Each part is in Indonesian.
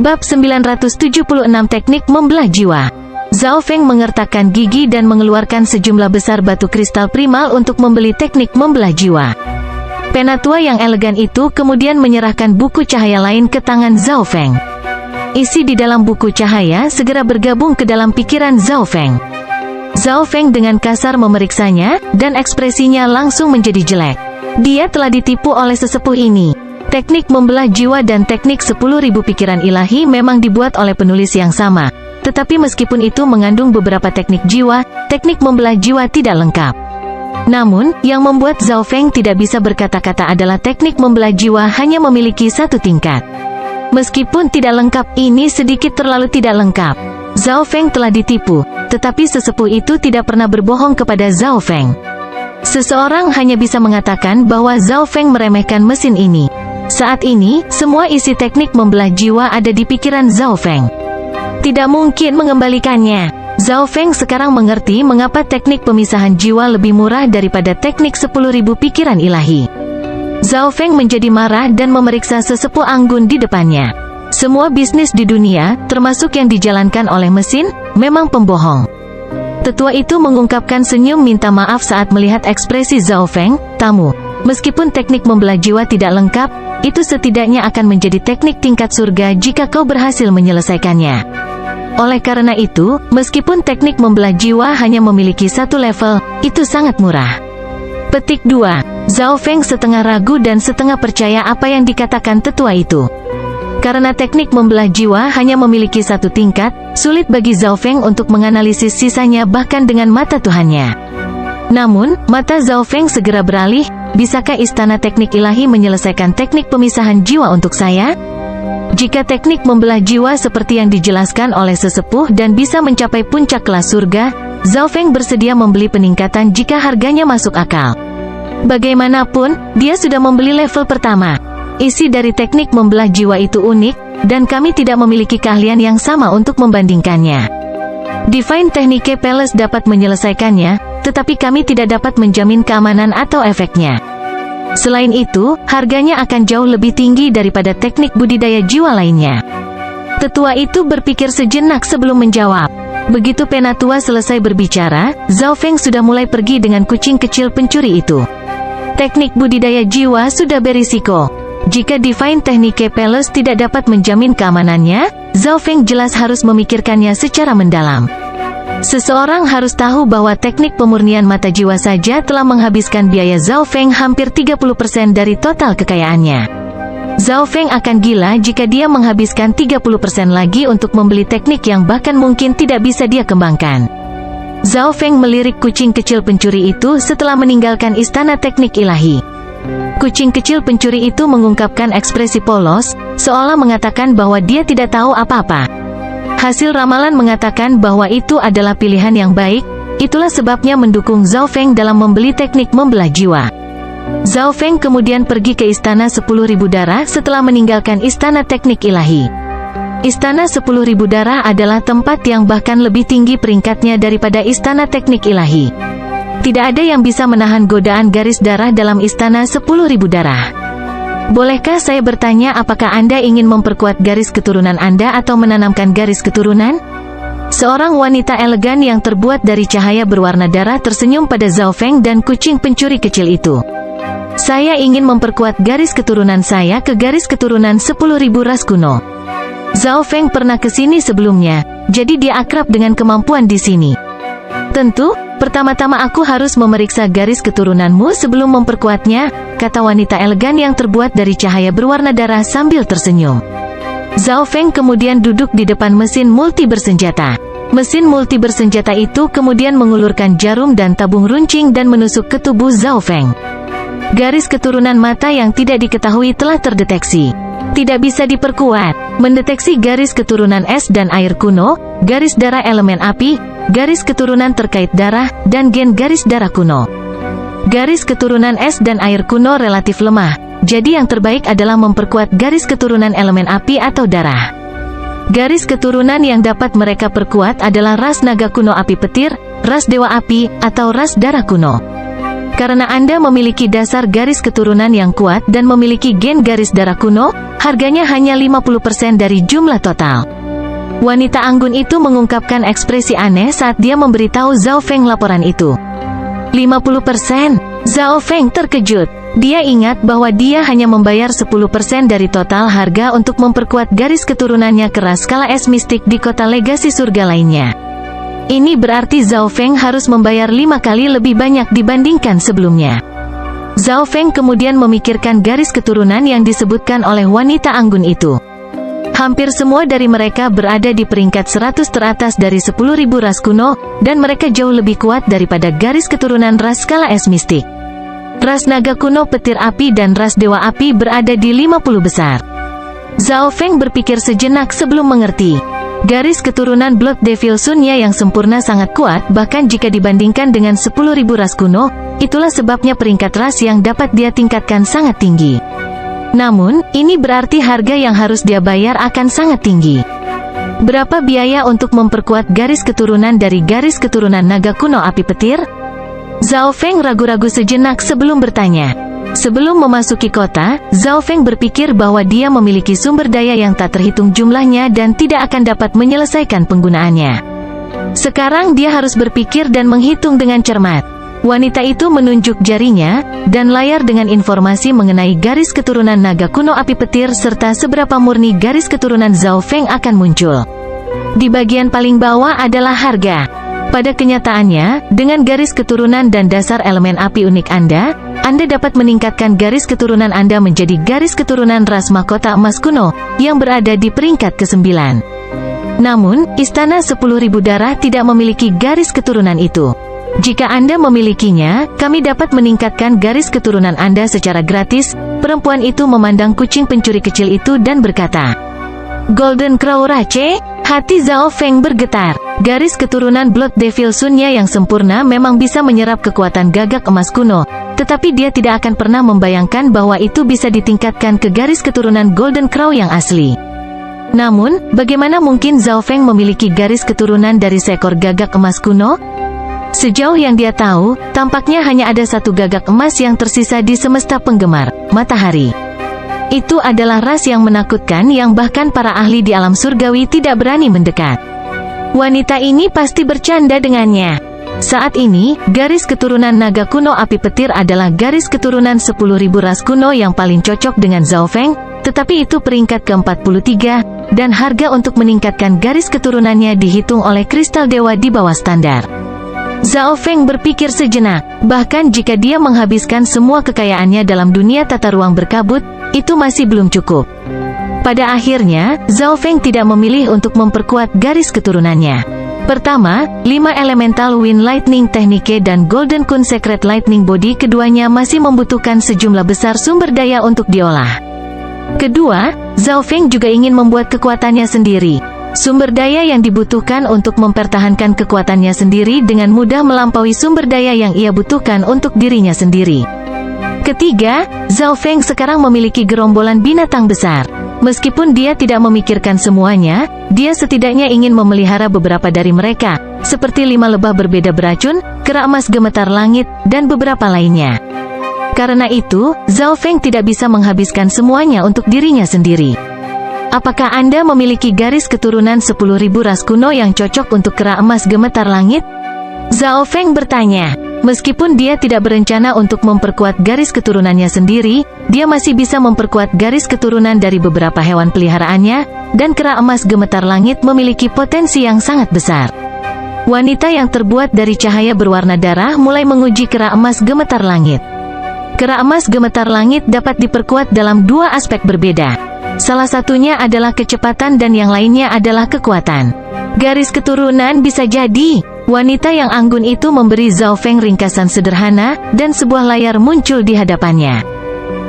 Bab 976 Teknik Membelah Jiwa. Zhao Feng mengertakkan gigi dan mengeluarkan sejumlah besar batu kristal primal untuk membeli teknik membelah jiwa. Penatua yang elegan itu kemudian menyerahkan buku cahaya lain ke tangan Zhao Feng. Isi di dalam buku cahaya segera bergabung ke dalam pikiran Zhao Feng. Zhao Feng dengan kasar memeriksanya, dan ekspresinya langsung menjadi jelek. Dia telah ditipu oleh sesepuh ini. Teknik membelah jiwa dan teknik 10.000 pikiran ilahi memang dibuat oleh penulis yang sama. Tetapi meskipun itu mengandung beberapa teknik jiwa, teknik membelah jiwa tidak lengkap. Namun, yang membuat Zhao Feng tidak bisa berkata-kata adalah teknik membelah jiwa hanya memiliki satu tingkat. Meskipun tidak lengkap, ini sedikit terlalu tidak lengkap. Zhao Feng telah ditipu, tetapi sesepuh itu tidak pernah berbohong kepada Zhao Feng. Seseorang hanya bisa mengatakan bahwa Zhao Feng meremehkan mesin ini. Saat ini, semua isi teknik membelah jiwa ada di pikiran Zhao Feng. Tidak mungkin mengembalikannya. Zhao Feng sekarang mengerti mengapa teknik pemisahan jiwa lebih murah daripada teknik 10.000 pikiran ilahi. Zhao Feng menjadi marah dan memeriksa sesepuh anggun di depannya. Semua bisnis di dunia, termasuk yang dijalankan oleh mesin, memang pembohong. Tetua itu mengungkapkan senyum minta maaf saat melihat ekspresi Zhao Feng. Tamu, meskipun teknik membelah jiwa tidak lengkap, itu setidaknya akan menjadi teknik tingkat surga jika kau berhasil menyelesaikannya. Oleh karena itu, meskipun teknik membelah jiwa hanya memiliki satu level, itu sangat murah. Petik 2. Zhao Feng setengah ragu dan setengah percaya apa yang dikatakan tetua itu. Karena teknik membelah jiwa hanya memiliki satu tingkat, sulit bagi Zhao Feng untuk menganalisis sisanya bahkan dengan mata Tuhannya. Namun, mata Zhao Feng segera beralih. Bisakah istana teknik ilahi menyelesaikan teknik pemisahan jiwa untuk saya? Jika teknik membelah jiwa seperti yang dijelaskan oleh sesepuh dan bisa mencapai puncak kelas surga, Zhao Feng bersedia membeli peningkatan jika harganya masuk akal. Bagaimanapun, dia sudah membeli level pertama. Isi dari teknik membelah jiwa itu unik, dan kami tidak memiliki keahlian yang sama untuk membandingkannya. Divine Technique Palace dapat menyelesaikannya, tetapi kami tidak dapat menjamin keamanan atau efeknya. Selain itu, harganya akan jauh lebih tinggi daripada teknik budidaya jiwa lainnya. Tetua itu berpikir sejenak sebelum menjawab. Begitu penatua selesai berbicara, Zhao Feng sudah mulai pergi dengan kucing kecil pencuri itu. Teknik budidaya jiwa sudah berisiko. Jika Divine Technique Palace tidak dapat menjamin keamanannya, Zhao Feng jelas harus memikirkannya secara mendalam. Seseorang harus tahu bahwa teknik pemurnian mata jiwa saja telah menghabiskan biaya Zhao Feng hampir 30% dari total kekayaannya. Zhao Feng akan gila jika dia menghabiskan 30% lagi untuk membeli teknik yang bahkan mungkin tidak bisa dia kembangkan. Zhao Feng melirik kucing kecil pencuri itu setelah meninggalkan istana teknik ilahi. Kucing kecil pencuri itu mengungkapkan ekspresi polos, seolah mengatakan bahwa dia tidak tahu apa-apa. Hasil ramalan mengatakan bahwa itu adalah pilihan yang baik, itulah sebabnya mendukung Zhao Feng dalam membeli teknik membelah jiwa. Zhao Feng kemudian pergi ke Istana 10.000 Darah setelah meninggalkan Istana Teknik Ilahi. Istana 10.000 Darah adalah tempat yang bahkan lebih tinggi peringkatnya daripada Istana Teknik Ilahi. Tidak ada yang bisa menahan godaan garis darah dalam Istana 10.000 Darah. Bolehkah saya bertanya apakah Anda ingin memperkuat garis keturunan Anda atau menanamkan garis keturunan? Seorang wanita elegan yang terbuat dari cahaya berwarna darah tersenyum pada Zhao Feng dan kucing pencuri kecil itu. Saya ingin memperkuat garis keturunan saya ke garis keturunan 10.000 ras kuno. Zhao Feng pernah ke sini sebelumnya, jadi dia akrab dengan kemampuan di sini. Tentu, pertama-tama aku harus memeriksa garis keturunanmu sebelum memperkuatnya, kata wanita elegan yang terbuat dari cahaya berwarna darah sambil tersenyum. Zhao Feng kemudian duduk di depan mesin multi bersenjata. Mesin multi bersenjata itu kemudian mengulurkan jarum dan tabung runcing dan menusuk ke tubuh Zhao Feng. Garis keturunan mata yang tidak diketahui telah terdeteksi. Tidak bisa diperkuat. Mendeteksi garis keturunan es dan air kuno, garis darah elemen api, garis keturunan terkait darah, dan gen garis darah kuno. Garis keturunan es dan air kuno relatif lemah, jadi yang terbaik adalah memperkuat garis keturunan elemen api atau darah. Garis keturunan yang dapat mereka perkuat adalah ras naga kuno api petir, ras dewa api, atau ras darah kuno. Karena Anda memiliki dasar garis keturunan yang kuat dan memiliki gen garis darah kuno, harganya hanya 50% dari jumlah total. Wanita anggun itu mengungkapkan ekspresi aneh saat dia memberitahu Zhao Feng laporan itu. 50%? Zhao Feng terkejut. Dia ingat bahwa dia hanya membayar 10% dari total harga untuk memperkuat garis keturunannya ke ras skala es mistik di kota legasi surga lainnya. Ini berarti Zhao Feng harus membayar 5 kali lebih banyak dibandingkan sebelumnya. Zhao Feng kemudian memikirkan garis keturunan yang disebutkan oleh wanita anggun itu. Hampir semua dari mereka berada di peringkat 100 teratas dari 10.000 ras kuno, dan mereka jauh lebih kuat daripada garis keturunan ras skala es mistik. Ras naga kuno petir api dan ras dewa api berada di 50 besar. Zhao Feng berpikir sejenak sebelum mengerti. Garis keturunan Blood Devil Sunya yang sempurna sangat kuat, bahkan jika dibandingkan dengan 10.000 ras kuno, itulah sebabnya peringkat ras yang dapat dia tingkatkan sangat tinggi. Namun, ini berarti harga yang harus dia bayar akan sangat tinggi. Berapa biaya untuk memperkuat garis keturunan dari garis keturunan naga kuno api petir? Zhao Feng ragu-ragu sejenak sebelum bertanya. Sebelum memasuki kota, Zhao Feng berpikir bahwa dia memiliki sumber daya yang tak terhitung jumlahnya dan tidak akan dapat menyelesaikan penggunaannya. Sekarang dia harus berpikir dan menghitung dengan cermat. Wanita itu menunjuk jarinya, dan layar dengan informasi mengenai garis keturunan naga kuno api petir serta seberapa murni garis keturunan Zhao Feng akan muncul. Di bagian paling bawah adalah harga. Pada kenyataannya, dengan garis keturunan dan dasar elemen api unik Anda dapat meningkatkan garis keturunan Anda menjadi garis keturunan ras mahkota emas kuno, yang berada di peringkat ke-9. Namun, Istana 10.000 Darah tidak memiliki garis keturunan itu. Jika Anda memilikinya, kami dapat meningkatkan garis keturunan Anda secara gratis. Perempuan itu memandang kucing pencuri kecil itu dan berkata, Golden Crow Rache? Hati Zhao Feng bergetar. Garis keturunan Blood Devil Sunya yang sempurna memang bisa menyerap kekuatan gagak emas kuno, tetapi dia tidak akan pernah membayangkan bahwa itu bisa ditingkatkan ke garis keturunan Golden Crow yang asli. Namun, bagaimana mungkin Zhao Feng memiliki garis keturunan dari seekor gagak emas kuno? Sejauh yang dia tahu, tampaknya hanya ada satu gagak emas yang tersisa di semesta penggemar, matahari. Itu adalah ras yang menakutkan yang bahkan para ahli di alam surgawi tidak berani mendekat. Wanita ini pasti bercanda dengannya. Saat ini, garis keturunan naga kuno api petir adalah garis keturunan 10.000 ras kuno yang paling cocok dengan Zhao Feng, tetapi itu peringkat ke-43, dan harga untuk meningkatkan garis keturunannya dihitung oleh kristal dewa di bawah standar. Zhao Feng berpikir sejenak, bahkan jika dia menghabiskan semua kekayaannya dalam dunia tata ruang berkabut, itu masih belum cukup. Pada akhirnya, Zhao Feng tidak memilih untuk memperkuat garis keturunannya. Pertama, 5 Elemental Wind Lightning Technique dan Golden Kun Secret Lightning Body keduanya masih membutuhkan sejumlah besar sumber daya untuk diolah. Kedua, Zhao Feng juga ingin membuat kekuatannya sendiri. Sumber daya yang dibutuhkan untuk mempertahankan kekuatannya sendiri dengan mudah melampaui sumber daya yang ia butuhkan untuk dirinya sendiri. Ketiga, Zhao Feng sekarang memiliki gerombolan binatang besar. Meskipun dia tidak memikirkan semuanya, dia setidaknya ingin memelihara beberapa dari mereka, seperti 5 lebah berbeda beracun, kera emas gemetar langit, dan beberapa lainnya. Karena itu, Zhao Feng tidak bisa menghabiskan semuanya untuk dirinya sendiri. Apakah Anda memiliki garis keturunan 10.000 ras kuno yang cocok untuk kera emas gemetar langit? Zhao Feng bertanya. Meskipun dia tidak berencana untuk memperkuat garis keturunannya sendiri, dia masih bisa memperkuat garis keturunan dari beberapa hewan peliharaannya, dan kera emas gemetar langit memiliki potensi yang sangat besar. Wanita yang terbuat dari cahaya berwarna darah mulai menguji kera emas gemetar langit. Kera emas gemetar langit dapat diperkuat dalam 2 aspek berbeda. Salah satunya adalah kecepatan dan yang lainnya adalah kekuatan. Garis keturunan bisa jadi. Wanita yang anggun itu memberi Zhao Feng ringkasan sederhana, dan sebuah layar muncul di hadapannya.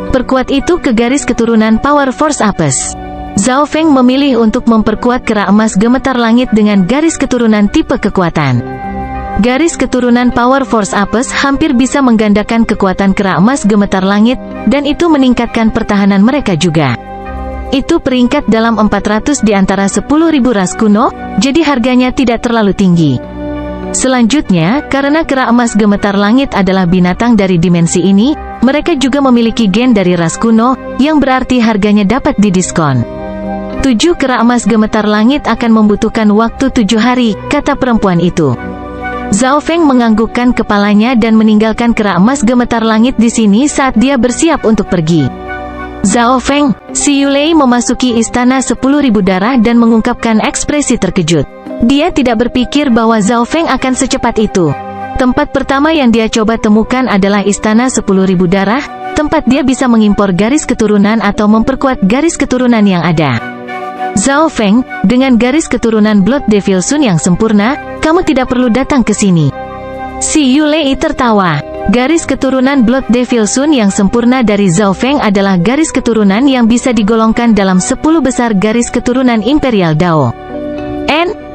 Perkuat itu ke garis keturunan Power Force Apes. Zhao Feng memilih untuk memperkuat kera emas gemetar langit dengan garis keturunan tipe kekuatan. Garis keturunan Power Force Apes hampir bisa menggandakan kekuatan kera emas gemetar langit, dan itu meningkatkan pertahanan mereka juga. Itu peringkat dalam 400 di antara 10.000 ras kuno, jadi harganya tidak terlalu tinggi. Selanjutnya, karena kera emas gemetar langit adalah binatang dari dimensi ini, mereka juga memiliki gen dari ras kuno, yang berarti harganya dapat didiskon. 7 kera emas gemetar langit akan membutuhkan waktu 7 hari, kata perempuan itu. Zhao Feng menganggukkan kepalanya dan meninggalkan kera emas gemetar langit di sini saat dia bersiap untuk pergi. Zhao Feng, si Yulei memasuki istana 10.000 darah dan mengungkapkan ekspresi terkejut. Dia tidak berpikir bahwa Zhao Feng akan secepat itu. Tempat pertama yang dia coba temukan adalah istana 10.000 darah, tempat dia bisa mengimpor garis keturunan atau memperkuat garis keturunan yang ada. Zhao Feng, dengan garis keturunan Blood Devil Sun yang sempurna, kamu tidak perlu datang ke sini. Si Yulei tertawa. Garis keturunan Blood Devil Sun yang sempurna dari Zhao Feng adalah garis keturunan yang bisa digolongkan dalam 10 besar garis keturunan Imperial Dao.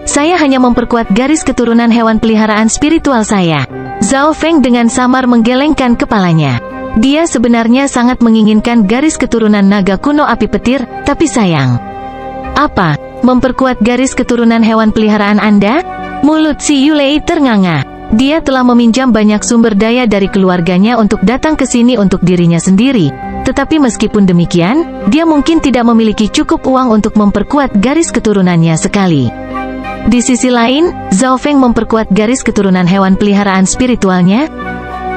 Saya hanya memperkuat garis keturunan hewan peliharaan spiritual saya. Zhao Feng dengan samar menggelengkan kepalanya. Dia sebenarnya sangat menginginkan garis keturunan naga kuno api petir, tapi sayang. Apa? Memperkuat garis keturunan hewan peliharaan Anda? Mulut si Yulei ternganga. Dia telah meminjam banyak sumber daya dari keluarganya untuk datang ke sini untuk dirinya sendiri. Tetapi meskipun demikian, dia mungkin tidak memiliki cukup uang untuk memperkuat garis keturunannya sekali. Di sisi lain, Zhao Feng memperkuat garis keturunan hewan peliharaan spiritualnya.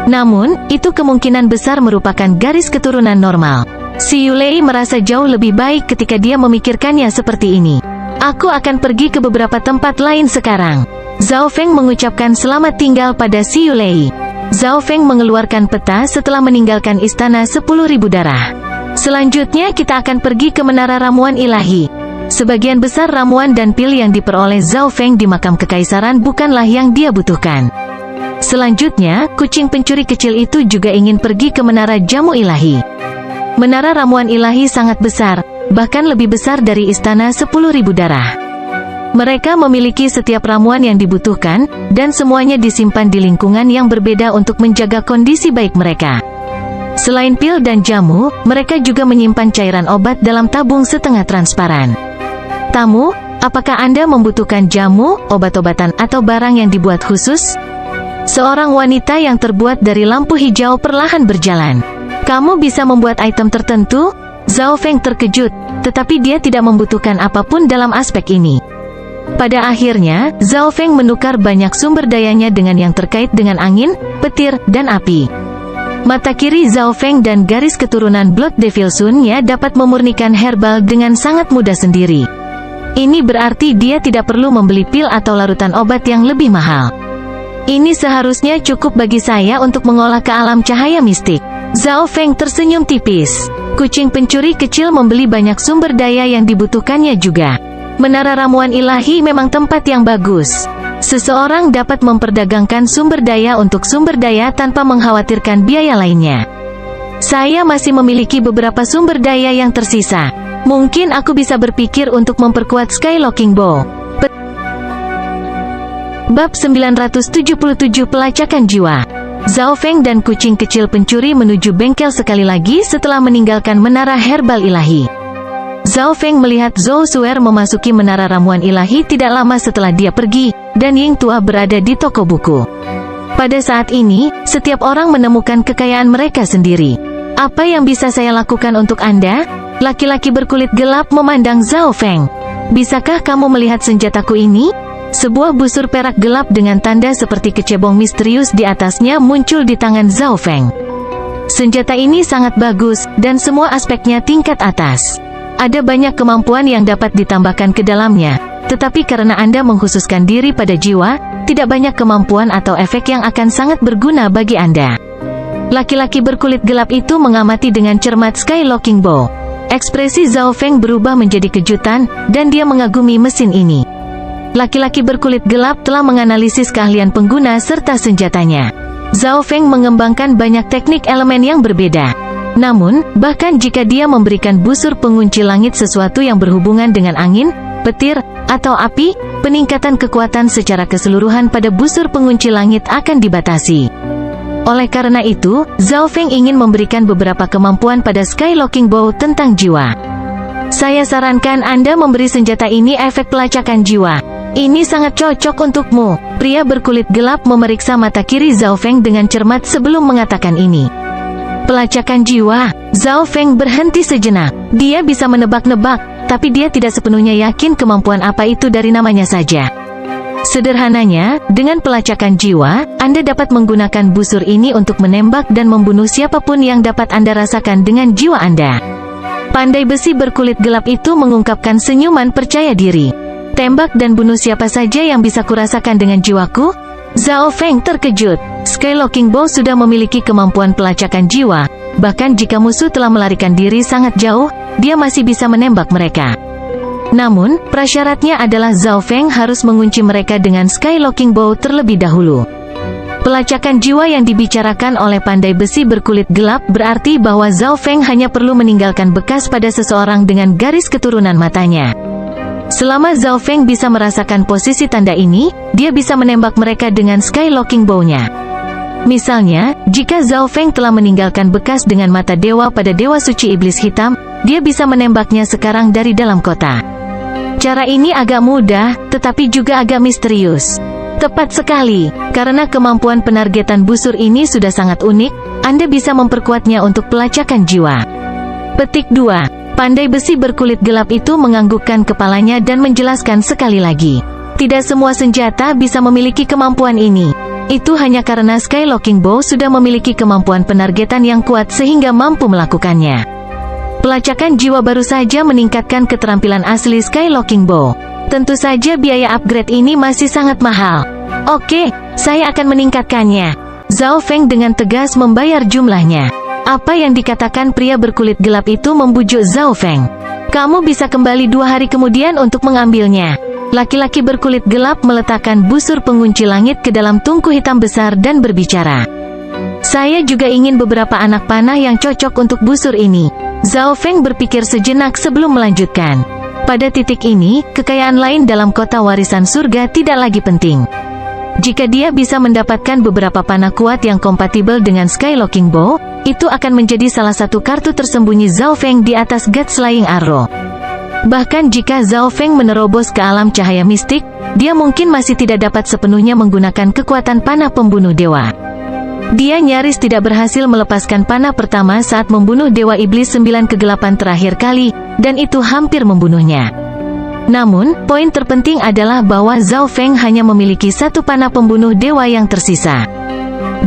Namun, itu kemungkinan besar merupakan garis keturunan normal. Si Yulei merasa jauh lebih baik ketika dia memikirkannya seperti ini. Aku akan pergi ke beberapa tempat lain sekarang. Zhao Feng mengucapkan selamat tinggal pada si Yulei. Zhao Feng mengeluarkan peta setelah meninggalkan istana 10.000 darah. Selanjutnya kita akan pergi ke Menara Ramuan Ilahi. Sebagian besar ramuan dan pil yang diperoleh Zhao Feng di makam kekaisaran bukanlah yang dia butuhkan. Selanjutnya, kucing pencuri kecil itu juga ingin pergi ke Menara Jamu Ilahi. Menara Ramuan Ilahi sangat besar, bahkan lebih besar dari istana 10.000 darah. Mereka memiliki setiap ramuan yang dibutuhkan, dan semuanya disimpan di lingkungan yang berbeda untuk menjaga kondisi baik mereka. Selain pil dan jamu, mereka juga menyimpan cairan obat dalam tabung setengah transparan. Tamu, apakah Anda membutuhkan jamu, obat-obatan, atau barang yang dibuat khusus? Seorang wanita yang terbuat dari lampu hijau perlahan berjalan. Kamu bisa membuat item tertentu? Zhao Feng terkejut, tetapi dia tidak membutuhkan apapun dalam aspek ini. Pada akhirnya, Zhao Feng menukar banyak sumber dayanya dengan yang terkait dengan angin, petir, dan api. Mata kiri Zhao Feng dan garis keturunan Blood Devil Sun-nya dapat memurnikan herbal dengan sangat mudah sendiri. Ini berarti dia tidak perlu membeli pil atau larutan obat yang lebih mahal. Ini seharusnya cukup bagi saya untuk mengolah ke alam cahaya mistik. Zhao Feng tersenyum tipis. Kucing pencuri kecil membeli banyak sumber daya yang dibutuhkannya juga. Menara Ramuan Ilahi memang tempat yang bagus. Seseorang dapat memperdagangkan sumber daya untuk sumber daya tanpa mengkhawatirkan biaya lainnya. Saya masih memiliki beberapa sumber daya yang tersisa. Mungkin aku bisa berpikir untuk memperkuat Skylocking Bow. Bab 977 Pelacakan Jiwa. Zhao Feng dan kucing kecil pencuri menuju bengkel sekali lagi setelah meninggalkan Menara Herbal Ilahi. Zhao Feng melihat Zhou Suer memasuki Menara Ramuan Ilahi tidak lama setelah dia pergi, dan Ying Tua berada di toko buku. Pada saat ini, setiap orang menemukan kekayaan mereka sendiri. Apa yang bisa saya lakukan untuk Anda? Laki-laki berkulit gelap memandang Zhao Feng. Bisakah kamu melihat senjataku ini? Sebuah busur perak gelap dengan tanda seperti kecebong misterius di atasnya muncul di tangan Zhao Feng. Senjata ini sangat bagus, dan semua aspeknya tingkat atas. Ada banyak kemampuan yang dapat ditambahkan ke dalamnya, tetapi karena Anda mengkhususkan diri pada jiwa, tidak banyak kemampuan atau efek yang akan sangat berguna bagi Anda. Laki-laki berkulit gelap itu mengamati dengan cermat Skylocking Bow. Ekspresi Zhao Feng berubah menjadi kejutan, dan dia mengagumi mesin ini. Laki-laki berkulit gelap telah menganalisis keahlian pengguna serta senjatanya. Zhao Feng mengembangkan banyak teknik elemen yang berbeda. Namun, bahkan jika dia memberikan busur pengunci langit sesuatu yang berhubungan dengan angin, petir, atau api, peningkatan kekuatan secara keseluruhan pada busur pengunci langit akan dibatasi. Oleh karena itu, Zhao Feng ingin memberikan beberapa kemampuan pada Skylocking Bow tentang jiwa. Saya sarankan Anda memberi senjata ini efek pelacakan jiwa. Ini sangat cocok untukmu. Pria berkulit gelap memeriksa mata kiri Zhao Feng dengan cermat sebelum mengatakan ini. Pelacakan jiwa. Zhao Feng berhenti sejenak. Dia bisa menebak-nebak, tapi dia tidak sepenuhnya yakin kemampuan apa itu dari namanya saja. Sederhananya, dengan pelacakan jiwa, Anda dapat menggunakan busur ini untuk menembak dan membunuh siapapun yang dapat Anda rasakan dengan jiwa Anda. Pandai besi berkulit gelap itu mengungkapkan senyuman percaya diri. Tembak dan bunuh siapa saja yang bisa kurasakan dengan jiwaku? Zhao Feng terkejut. Skylocking Bow sudah memiliki kemampuan pelacakan jiwa. Bahkan jika musuh telah melarikan diri sangat jauh, dia masih bisa menembak mereka. Namun, prasyaratnya adalah Zhao Feng harus mengunci mereka dengan Skylocking Bow terlebih dahulu. Pelacakan jiwa yang dibicarakan oleh pandai besi berkulit gelap berarti bahwa Zhao Feng hanya perlu meninggalkan bekas pada seseorang dengan garis keturunan matanya. Selama Zhao Feng bisa merasakan posisi tanda ini, dia bisa menembak mereka dengan Skylocking Bow-nya. Misalnya, jika Zhao Feng telah meninggalkan bekas dengan mata dewa pada Dewa Suci Iblis Hitam, dia bisa menembaknya sekarang dari dalam kota. Cara ini agak mudah, tetapi juga agak misterius. Tepat sekali, karena kemampuan penargetan busur ini sudah sangat unik, Anda bisa memperkuatnya untuk pelacakan jiwa. Petik 2. Pandai besi berkulit gelap itu menganggukkan kepalanya dan menjelaskan sekali lagi. Tidak semua senjata bisa memiliki kemampuan ini. Itu hanya karena Skylocking Bow sudah memiliki kemampuan penargetan yang kuat sehingga mampu melakukannya. Pelacakan jiwa baru saja meningkatkan keterampilan asli Skylocking Bow. Tentu saja biaya upgrade ini masih sangat mahal. Oke, saya akan meningkatkannya. Zhao Feng dengan tegas membayar jumlahnya. Apa yang dikatakan pria berkulit gelap itu membujuk Zhao Feng. Kamu bisa kembali 2 hari kemudian untuk mengambilnya. Laki-laki berkulit gelap meletakkan busur pengunci langit ke dalam tungku hitam besar dan berbicara. Saya juga ingin beberapa anak panah yang cocok untuk busur ini. Zhao Feng berpikir sejenak sebelum melanjutkan. Pada titik ini, kekayaan lain dalam kota warisan surga tidak lagi penting. Jika dia bisa mendapatkan beberapa panah kuat yang kompatibel dengan Skylocking Bow, itu akan menjadi salah satu kartu tersembunyi Zhao Feng di atas God Slaying Arrow. Bahkan jika Zhao Feng menerobos ke alam cahaya mistik, dia mungkin masih tidak dapat sepenuhnya menggunakan kekuatan panah pembunuh dewa. Dia nyaris tidak berhasil melepaskan panah pertama saat membunuh Dewa Iblis 9 kegelapan terakhir kali, dan itu hampir membunuhnya. Namun, poin terpenting adalah bahwa Zhao Feng hanya memiliki 1 panah pembunuh dewa yang tersisa.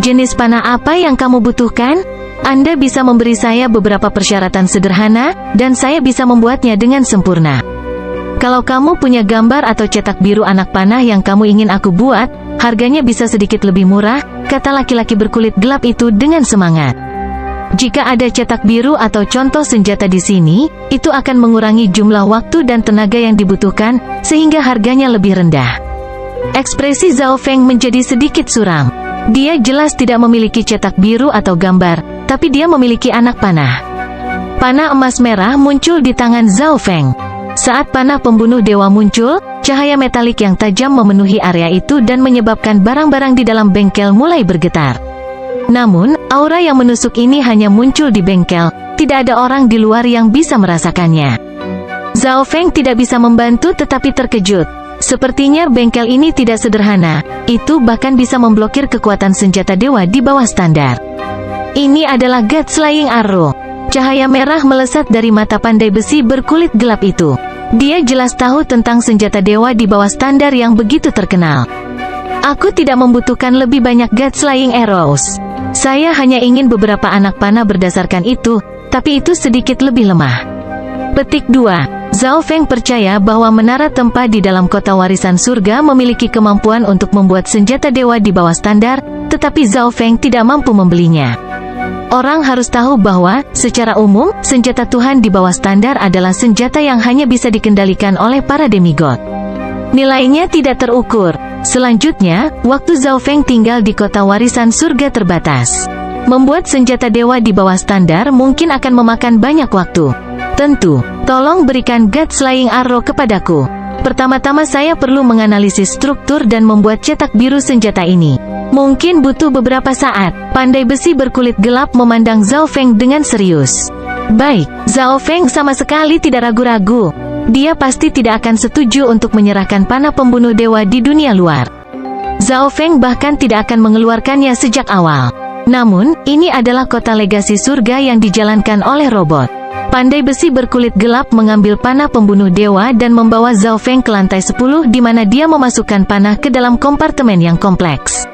Jenis panah apa yang kamu butuhkan? Anda bisa memberi saya beberapa persyaratan sederhana, dan saya bisa membuatnya dengan sempurna. Kalau kamu punya gambar atau cetak biru anak panah yang kamu ingin aku buat, harganya bisa sedikit lebih murah, kata laki-laki berkulit gelap itu dengan semangat. Jika ada cetak biru atau contoh senjata di sini, itu akan mengurangi jumlah waktu dan tenaga yang dibutuhkan, sehingga harganya lebih rendah. Ekspresi Zhao Feng menjadi sedikit suram. Dia jelas tidak memiliki cetak biru atau gambar, tapi dia memiliki anak panah. Panah emas merah muncul di tangan Zhao Feng. Saat panah pembunuh dewa muncul, cahaya metalik yang tajam memenuhi area itu dan menyebabkan barang-barang di dalam bengkel mulai bergetar. Namun, aura yang menusuk ini hanya muncul di bengkel, tidak ada orang di luar yang bisa merasakannya. Zhao Feng tidak bisa membantu tetapi terkejut. Sepertinya bengkel ini tidak sederhana, itu bahkan bisa memblokir kekuatan senjata dewa di bawah standar. Ini adalah God Slaying Arrow. Cahaya merah melesat dari mata pandai besi berkulit gelap itu. Dia jelas tahu tentang senjata dewa di bawah standar yang begitu terkenal. Aku tidak membutuhkan lebih banyak God Slaying Arrows. Saya hanya ingin beberapa anak panah berdasarkan itu, tapi itu sedikit lebih lemah. Petik 2. Zhao Feng percaya bahwa menara tempa di dalam kota warisan surga memiliki kemampuan untuk membuat senjata dewa di bawah standar, tetapi Zhao Feng tidak mampu membelinya. Orang harus tahu bahwa, secara umum, senjata Tuhan di bawah standar adalah senjata yang hanya bisa dikendalikan oleh para demigod. Nilainya tidak terukur. Selanjutnya, waktu Zhao Feng tinggal di kota warisan surga terbatas. Membuat senjata dewa di bawah standar mungkin akan memakan banyak waktu. Tentu, tolong berikan God Slaying Arrow kepadaku. Pertama-tama saya perlu menganalisis struktur dan membuat cetak biru senjata ini. Mungkin butuh beberapa saat. Pandai besi berkulit gelap memandang Zhao Feng dengan serius. Baik, Zhao Feng sama sekali tidak ragu-ragu. Dia pasti tidak akan setuju untuk menyerahkan panah pembunuh dewa di dunia luar. Zhao Feng bahkan tidak akan mengeluarkannya sejak awal. Namun, ini adalah kota legasi surga yang dijalankan oleh robot. Pandai besi berkulit gelap mengambil panah pembunuh dewa dan membawa Zhao Feng ke lantai 10 di mana dia memasukkan panah ke dalam kompartemen yang kompleks.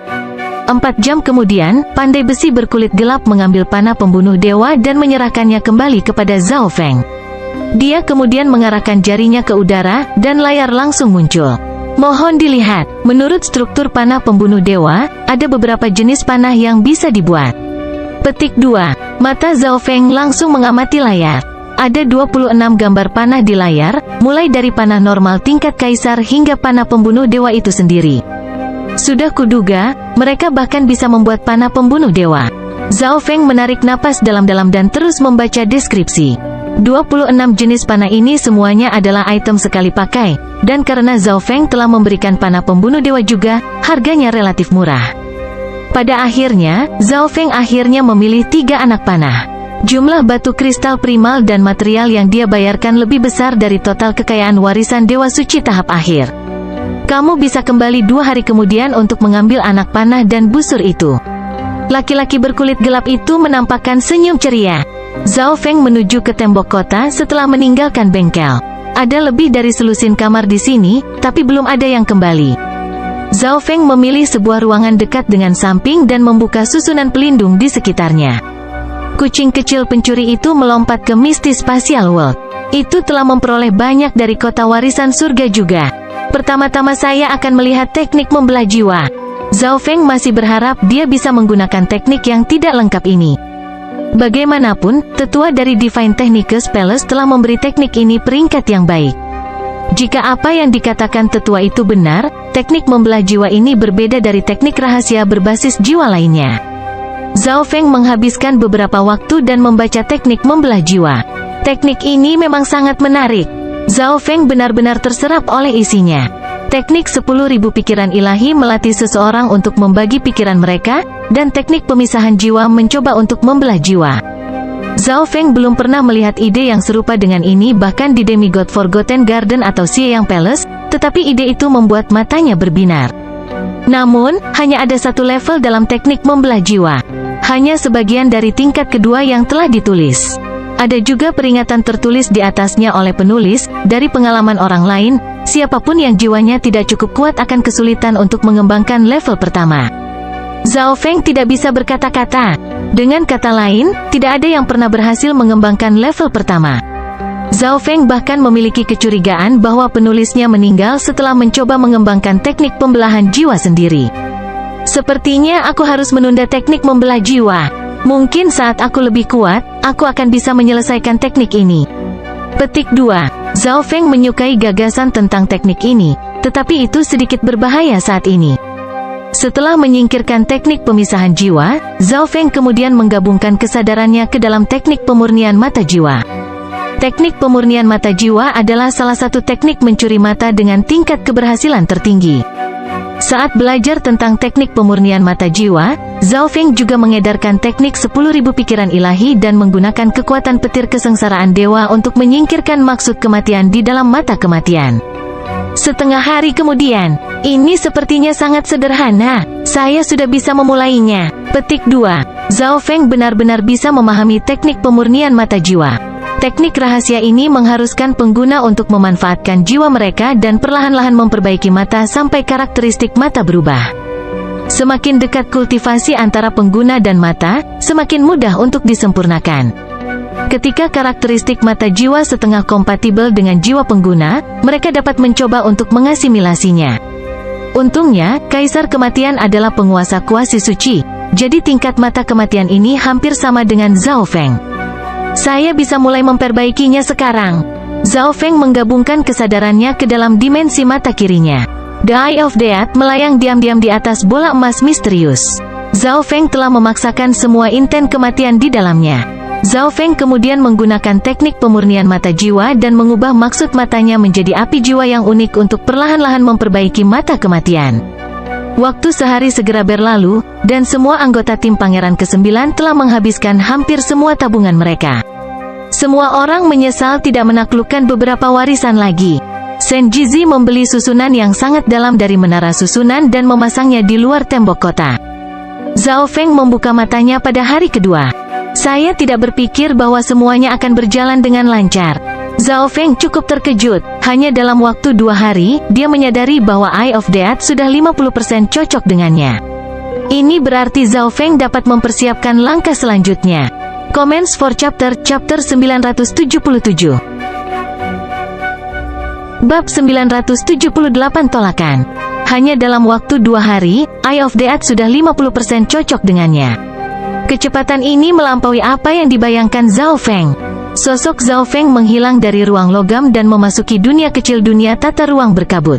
4 jam kemudian, pandai besi berkulit gelap mengambil panah pembunuh dewa dan menyerahkannya kembali kepada Zhao Feng. Dia kemudian mengarahkan jarinya ke udara, dan layar langsung muncul. Mohon dilihat, menurut struktur panah pembunuh dewa, ada beberapa jenis panah yang bisa dibuat. Petik 2. Mata Zhao Feng langsung mengamati layar. Ada 26 gambar panah di layar, mulai dari panah normal tingkat kaisar hingga panah pembunuh dewa itu sendiri. Sudah kuduga, mereka bahkan bisa membuat panah pembunuh dewa. Zhao Feng menarik napas dalam-dalam dan terus membaca deskripsi. 26 jenis panah ini semuanya adalah item sekali pakai, dan karena Zhao Feng telah memberikan panah pembunuh dewa juga, harganya relatif murah. Pada akhirnya, Zhao Feng akhirnya memilih 3 anak panah. Jumlah batu kristal primal dan material yang dia bayarkan lebih besar dari total kekayaan warisan Dewa Suci tahap akhir. Kamu bisa kembali 2 hari kemudian untuk mengambil anak panah dan busur itu. Laki-laki berkulit gelap itu menampakkan senyum ceria. Zhao Feng menuju ke tembok kota setelah meninggalkan bengkel. Ada lebih dari selusin kamar di sini, tapi belum ada yang kembali. Zhao Feng memilih sebuah ruangan dekat dengan samping dan membuka susunan pelindung di sekitarnya. Kucing kecil pencuri itu melompat ke Misty Spatial World. Itu telah memperoleh banyak dari kota warisan surga juga. Pertama-tama saya akan melihat teknik membelah jiwa. Zhao Feng masih berharap dia bisa menggunakan teknik yang tidak lengkap ini. Bagaimanapun, tetua dari Divine Techniques Palace telah memberi teknik ini peringkat yang baik. Jika apa yang dikatakan tetua itu benar, teknik membelah jiwa ini berbeda dari teknik rahasia berbasis jiwa lainnya. Zhao Feng menghabiskan beberapa waktu dan membaca teknik membelah jiwa. Teknik ini memang sangat menarik. Zhao Feng benar-benar terserap oleh isinya. Teknik 10.000 pikiran ilahi melatih seseorang untuk membagi pikiran mereka, dan teknik pemisahan jiwa mencoba untuk membelah jiwa. Zhao Feng belum pernah melihat ide yang serupa dengan ini bahkan di Demigod Forgotten Garden atau Xieyang Palace, tetapi ide itu membuat matanya berbinar. Namun, hanya ada 1 level dalam teknik membelah jiwa. Hanya sebagian dari tingkat kedua yang telah ditulis. Ada juga peringatan tertulis di atasnya oleh penulis, dari pengalaman orang lain, siapapun yang jiwanya tidak cukup kuat akan kesulitan untuk mengembangkan level pertama. Zhao Feng tidak bisa berkata-kata. Dengan kata lain, tidak ada yang pernah berhasil mengembangkan level pertama. Zhao Feng bahkan memiliki kecurigaan bahwa penulisnya meninggal setelah mencoba mengembangkan teknik pembelahan jiwa sendiri. Sepertinya aku harus menunda teknik membelah jiwa. Mungkin saat aku lebih kuat, aku akan bisa menyelesaikan teknik ini. Petik 2. Zhao Feng menyukai gagasan tentang teknik ini, tetapi itu sedikit berbahaya saat ini. Setelah menyingkirkan teknik pemisahan jiwa, Zhao Feng kemudian menggabungkan kesadarannya ke dalam teknik pemurnian mata jiwa. Teknik pemurnian mata jiwa adalah salah satu teknik mencuri mata dengan tingkat keberhasilan tertinggi. Saat belajar tentang teknik pemurnian mata jiwa, Zhao Feng juga mengedarkan teknik 10.000 pikiran ilahi dan menggunakan kekuatan petir kesengsaraan dewa untuk menyingkirkan maksud kematian di dalam mata kematian. Setengah hari kemudian, ini sepertinya sangat sederhana, saya sudah bisa memulainya. Petik 2. Zhao Feng benar-benar bisa memahami teknik pemurnian mata jiwa. Teknik rahasia ini mengharuskan pengguna untuk memanfaatkan jiwa mereka dan perlahan-lahan memperbaiki mata sampai karakteristik mata berubah. Semakin dekat kultivasi antara pengguna dan mata, semakin mudah untuk disempurnakan. Ketika karakteristik mata jiwa setengah kompatibel dengan jiwa pengguna, mereka dapat mencoba untuk mengasimilasinya. Untungnya, Kaisar Kematian adalah penguasa kuasi suci, jadi tingkat mata kematian ini hampir sama dengan Zhao Feng. Saya bisa mulai memperbaikinya sekarang. Zhao Feng menggabungkan kesadarannya ke dalam dimensi mata kirinya. The Eye of Death melayang diam-diam di atas bola emas misterius. Zhao Feng telah memaksakan semua inten kematian di dalamnya. Zhao Feng kemudian menggunakan teknik pemurnian mata jiwa dan mengubah maksud matanya menjadi api jiwa yang unik untuk perlahan-lahan memperbaiki mata kematian. Waktu sehari segera berlalu, dan semua anggota tim Pangeran ke-9 telah menghabiskan hampir semua tabungan mereka. Semua orang menyesal tidak menaklukkan beberapa warisan lagi. Shen Jizi membeli susunan yang sangat dalam dari menara susunan dan memasangnya di luar tembok kota. Zhao Feng membuka matanya pada hari kedua. Saya tidak berpikir bahwa semuanya akan berjalan dengan lancar. Zhao Feng cukup terkejut. Hanya dalam waktu 2 hari, dia menyadari bahwa Eye of Death sudah 50% cocok dengannya. Ini berarti Zhao Feng dapat mempersiapkan langkah selanjutnya. Comments for chapter 977. Bab 978 Tolakan. Hanya dalam waktu 2 hari, Eye of Death sudah 50% cocok dengannya. Kecepatan ini melampaui apa yang dibayangkan Zhao Feng. Sosok Zhao Feng menghilang dari ruang logam dan memasuki dunia kecil, dunia tata ruang berkabut.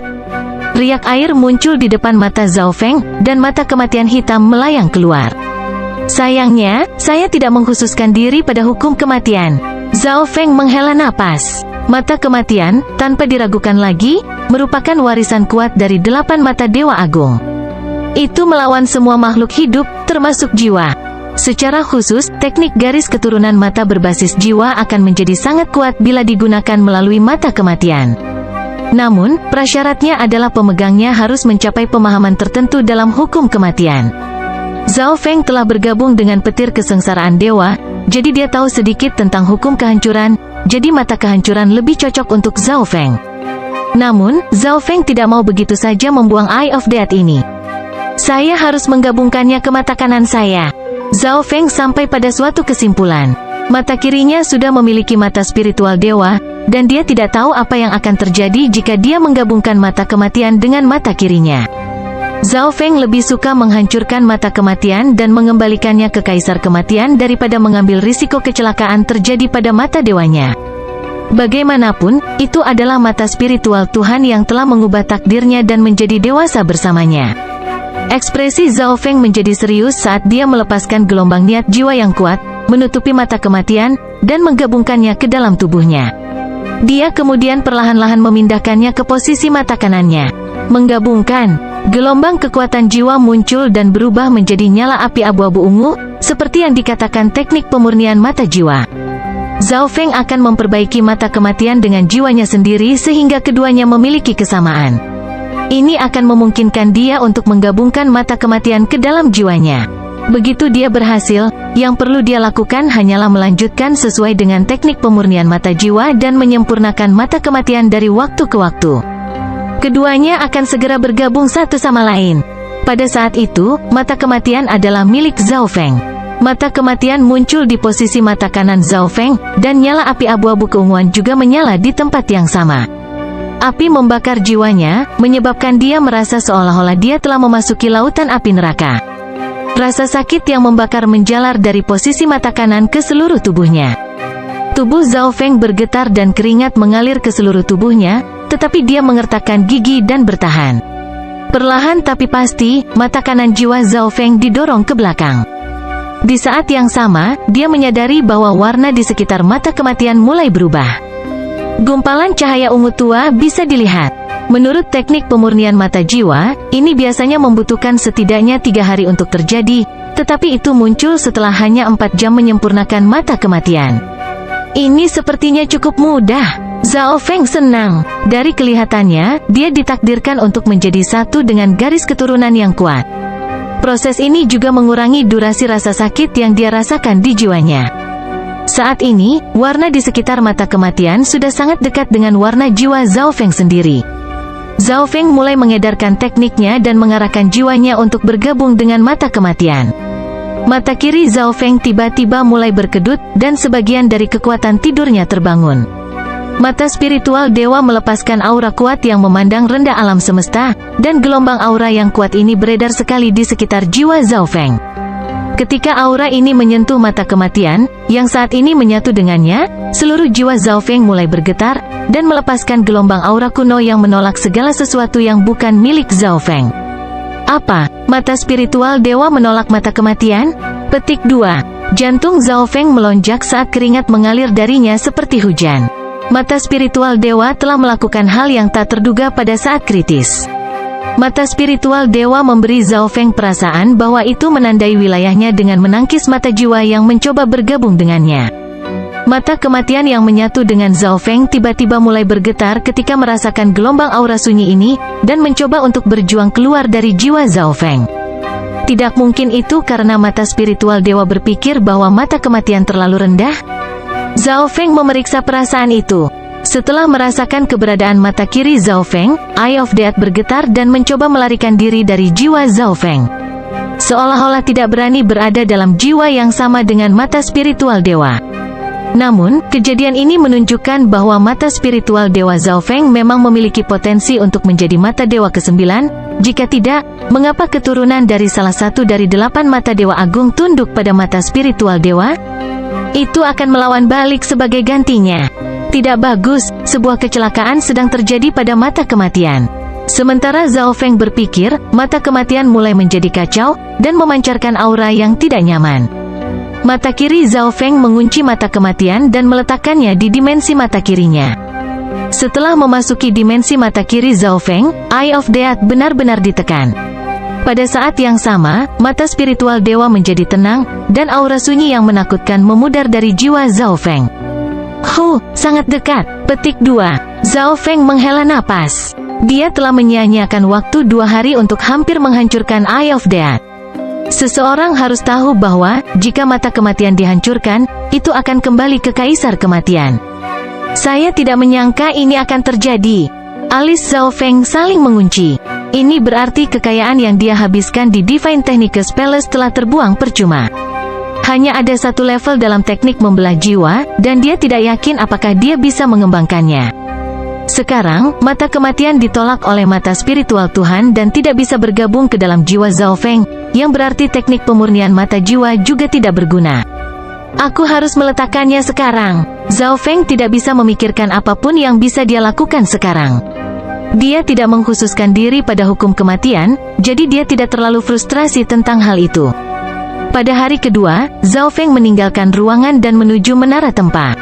Riak air muncul di depan mata Zhao Feng, dan mata kematian hitam melayang keluar. Sayangnya, saya tidak mengkhususkan diri pada hukum kematian. Zhao Feng menghela napas. Mata kematian, tanpa diragukan lagi, merupakan warisan kuat dari 8 mata Dewa Agung. Itu melawan semua makhluk hidup, termasuk jiwa. Secara khusus, teknik garis keturunan mata berbasis jiwa akan menjadi sangat kuat bila digunakan melalui mata kematian. Namun, prasyaratnya adalah pemegangnya harus mencapai pemahaman tertentu dalam hukum kematian. Zhao Feng telah bergabung dengan petir kesengsaraan dewa, jadi dia tahu sedikit tentang hukum kehancuran, jadi mata kehancuran lebih cocok untuk Zhao Feng. Namun, Zhao Feng tidak mau begitu saja membuang Eye of Death ini. Saya harus menggabungkannya ke mata kanan saya. Zhao Feng sampai pada suatu kesimpulan. Mata kirinya sudah memiliki mata spiritual dewa, dan dia tidak tahu apa yang akan terjadi jika dia menggabungkan mata kematian dengan mata kirinya. Zhao Feng lebih suka menghancurkan mata kematian dan mengembalikannya ke kaisar kematian daripada mengambil risiko kecelakaan terjadi pada mata dewanya. Bagaimanapun, itu adalah mata spiritual Tuhan yang telah mengubah takdirnya dan menjadi dewasa bersamanya. Ekspresi Zhao Feng menjadi serius saat dia melepaskan gelombang niat jiwa yang kuat, menutupi mata kematian, dan menggabungkannya ke dalam tubuhnya. Dia kemudian perlahan-lahan memindahkannya ke posisi mata kanannya. Menggabungkan, gelombang kekuatan jiwa muncul dan berubah menjadi nyala api abu-abu ungu, seperti yang dikatakan teknik pemurnian mata jiwa. Zhao Feng akan memperbaiki mata kematian dengan jiwanya sendiri sehingga keduanya memiliki kesamaan. Ini akan memungkinkan dia untuk menggabungkan mata kematian ke dalam jiwanya. Begitu dia berhasil, yang perlu dia lakukan hanyalah melanjutkan sesuai dengan teknik pemurnian mata jiwa dan menyempurnakan mata kematian dari waktu ke waktu. Keduanya akan segera bergabung satu sama lain. Pada saat itu, mata kematian adalah milik Zhao Feng. Mata kematian muncul di posisi mata kanan Zhao Feng, dan nyala api abu-abu keunguan juga menyala di tempat yang sama. Api membakar jiwanya, menyebabkan dia merasa seolah-olah dia telah memasuki lautan api neraka. Rasa sakit yang membakar menjalar dari posisi mata kanan ke seluruh tubuhnya. Tubuh Zhao Feng bergetar dan keringat mengalir ke seluruh tubuhnya, tetapi dia mengertakkan gigi dan bertahan. Perlahan tapi pasti, mata kanan jiwa Zhao Feng didorong ke belakang. Di saat yang sama, dia menyadari bahwa warna di sekitar mata kematian mulai berubah. Gumpalan cahaya ungu tua bisa dilihat. Menurut teknik pemurnian mata jiwa, ini biasanya membutuhkan setidaknya 3 hari untuk terjadi, tetapi itu muncul setelah hanya 4 jam menyempurnakan mata kematian. Ini sepertinya cukup mudah. Zhao Feng senang. Dari kelihatannya, dia ditakdirkan untuk menjadi satu dengan garis keturunan yang kuat. Proses ini juga mengurangi durasi rasa sakit yang dia rasakan di jiwanya. Saat ini, warna di sekitar mata kematian sudah sangat dekat dengan warna jiwa Zhao Feng sendiri. Zhao Feng mulai mengedarkan tekniknya dan mengarahkan jiwanya untuk bergabung dengan mata kematian. Mata kiri Zhao Feng tiba-tiba mulai berkedut, dan sebagian dari kekuatan tidurnya terbangun. Mata spiritual dewa melepaskan aura kuat yang memandang rendah alam semesta, dan gelombang aura yang kuat ini beredar sekali di sekitar jiwa Zhao Feng. Ketika aura ini menyentuh mata kematian, yang saat ini menyatu dengannya, seluruh jiwa Zhao Feng mulai bergetar, dan melepaskan gelombang aura kuno yang menolak segala sesuatu yang bukan milik Zhao Feng. Apa? Mata spiritual dewa menolak mata kematian? Petik 2. Jantung Zhao Feng melonjak saat keringat mengalir darinya seperti hujan. Mata spiritual dewa telah melakukan hal yang tak terduga pada saat kritis. Mata spiritual dewa memberi Zhao Feng perasaan bahwa itu menandai wilayahnya dengan menangkis mata jiwa yang mencoba bergabung dengannya. Mata kematian yang menyatu dengan Zhao Feng tiba-tiba mulai bergetar ketika merasakan gelombang aura sunyi ini, dan mencoba untuk berjuang keluar dari jiwa Zhao Feng. Tidak mungkin itu karena mata spiritual dewa berpikir bahwa mata kematian terlalu rendah. Zhao Feng memeriksa perasaan itu. Setelah merasakan keberadaan mata kiri Zhao Feng, Eye of Death bergetar dan mencoba melarikan diri dari jiwa Zhao Feng. Seolah-olah tidak berani berada dalam jiwa yang sama dengan mata spiritual dewa. Namun, kejadian ini menunjukkan bahwa mata spiritual dewa Zhao Feng memang memiliki potensi untuk menjadi mata dewa ke-9. Jika tidak, mengapa keturunan dari salah satu dari 8 mata dewa agung tunduk pada mata spiritual dewa? Itu akan melawan balik sebagai gantinya. Tidak bagus, sebuah kecelakaan sedang terjadi pada mata kematian. Sementara Zhao Feng berpikir, mata kematian mulai menjadi kacau, dan memancarkan aura yang tidak nyaman. Mata kiri Zhao Feng mengunci mata kematian dan meletakkannya di dimensi mata kirinya. Setelah memasuki dimensi mata kiri Zhao Feng, Eye of Death benar-benar ditekan. Pada saat yang sama, mata spiritual dewa menjadi tenang, dan aura sunyi yang menakutkan memudar dari jiwa Zhao Feng. Sangat dekat. Petik 2. Zhao Feng menghela napas. Dia telah menyia-nyiakan waktu 2 hari untuk hampir menghancurkan Eye of Death. Seseorang harus tahu bahwa, jika mata kematian dihancurkan, itu akan kembali ke kaisar kematian. Saya tidak menyangka ini akan terjadi. Alis Zhao Feng saling mengunci. Ini berarti kekayaan yang dia habiskan di Divine Techniques Palace telah terbuang percuma. Hanya ada satu level dalam teknik membelah jiwa, dan dia tidak yakin apakah dia bisa mengembangkannya. Sekarang, mata kematian ditolak oleh mata spiritual Tuhan dan tidak bisa bergabung ke dalam jiwa Zhao Feng, yang berarti teknik pemurnian mata jiwa juga tidak berguna. Aku harus meletakkannya sekarang. Zhao Feng tidak bisa memikirkan apapun yang bisa dia lakukan sekarang. Dia tidak mengkhususkan diri pada hukum kematian, jadi dia tidak terlalu frustrasi tentang hal itu. Pada hari kedua, Zhao Feng meninggalkan ruangan dan menuju menara tempa.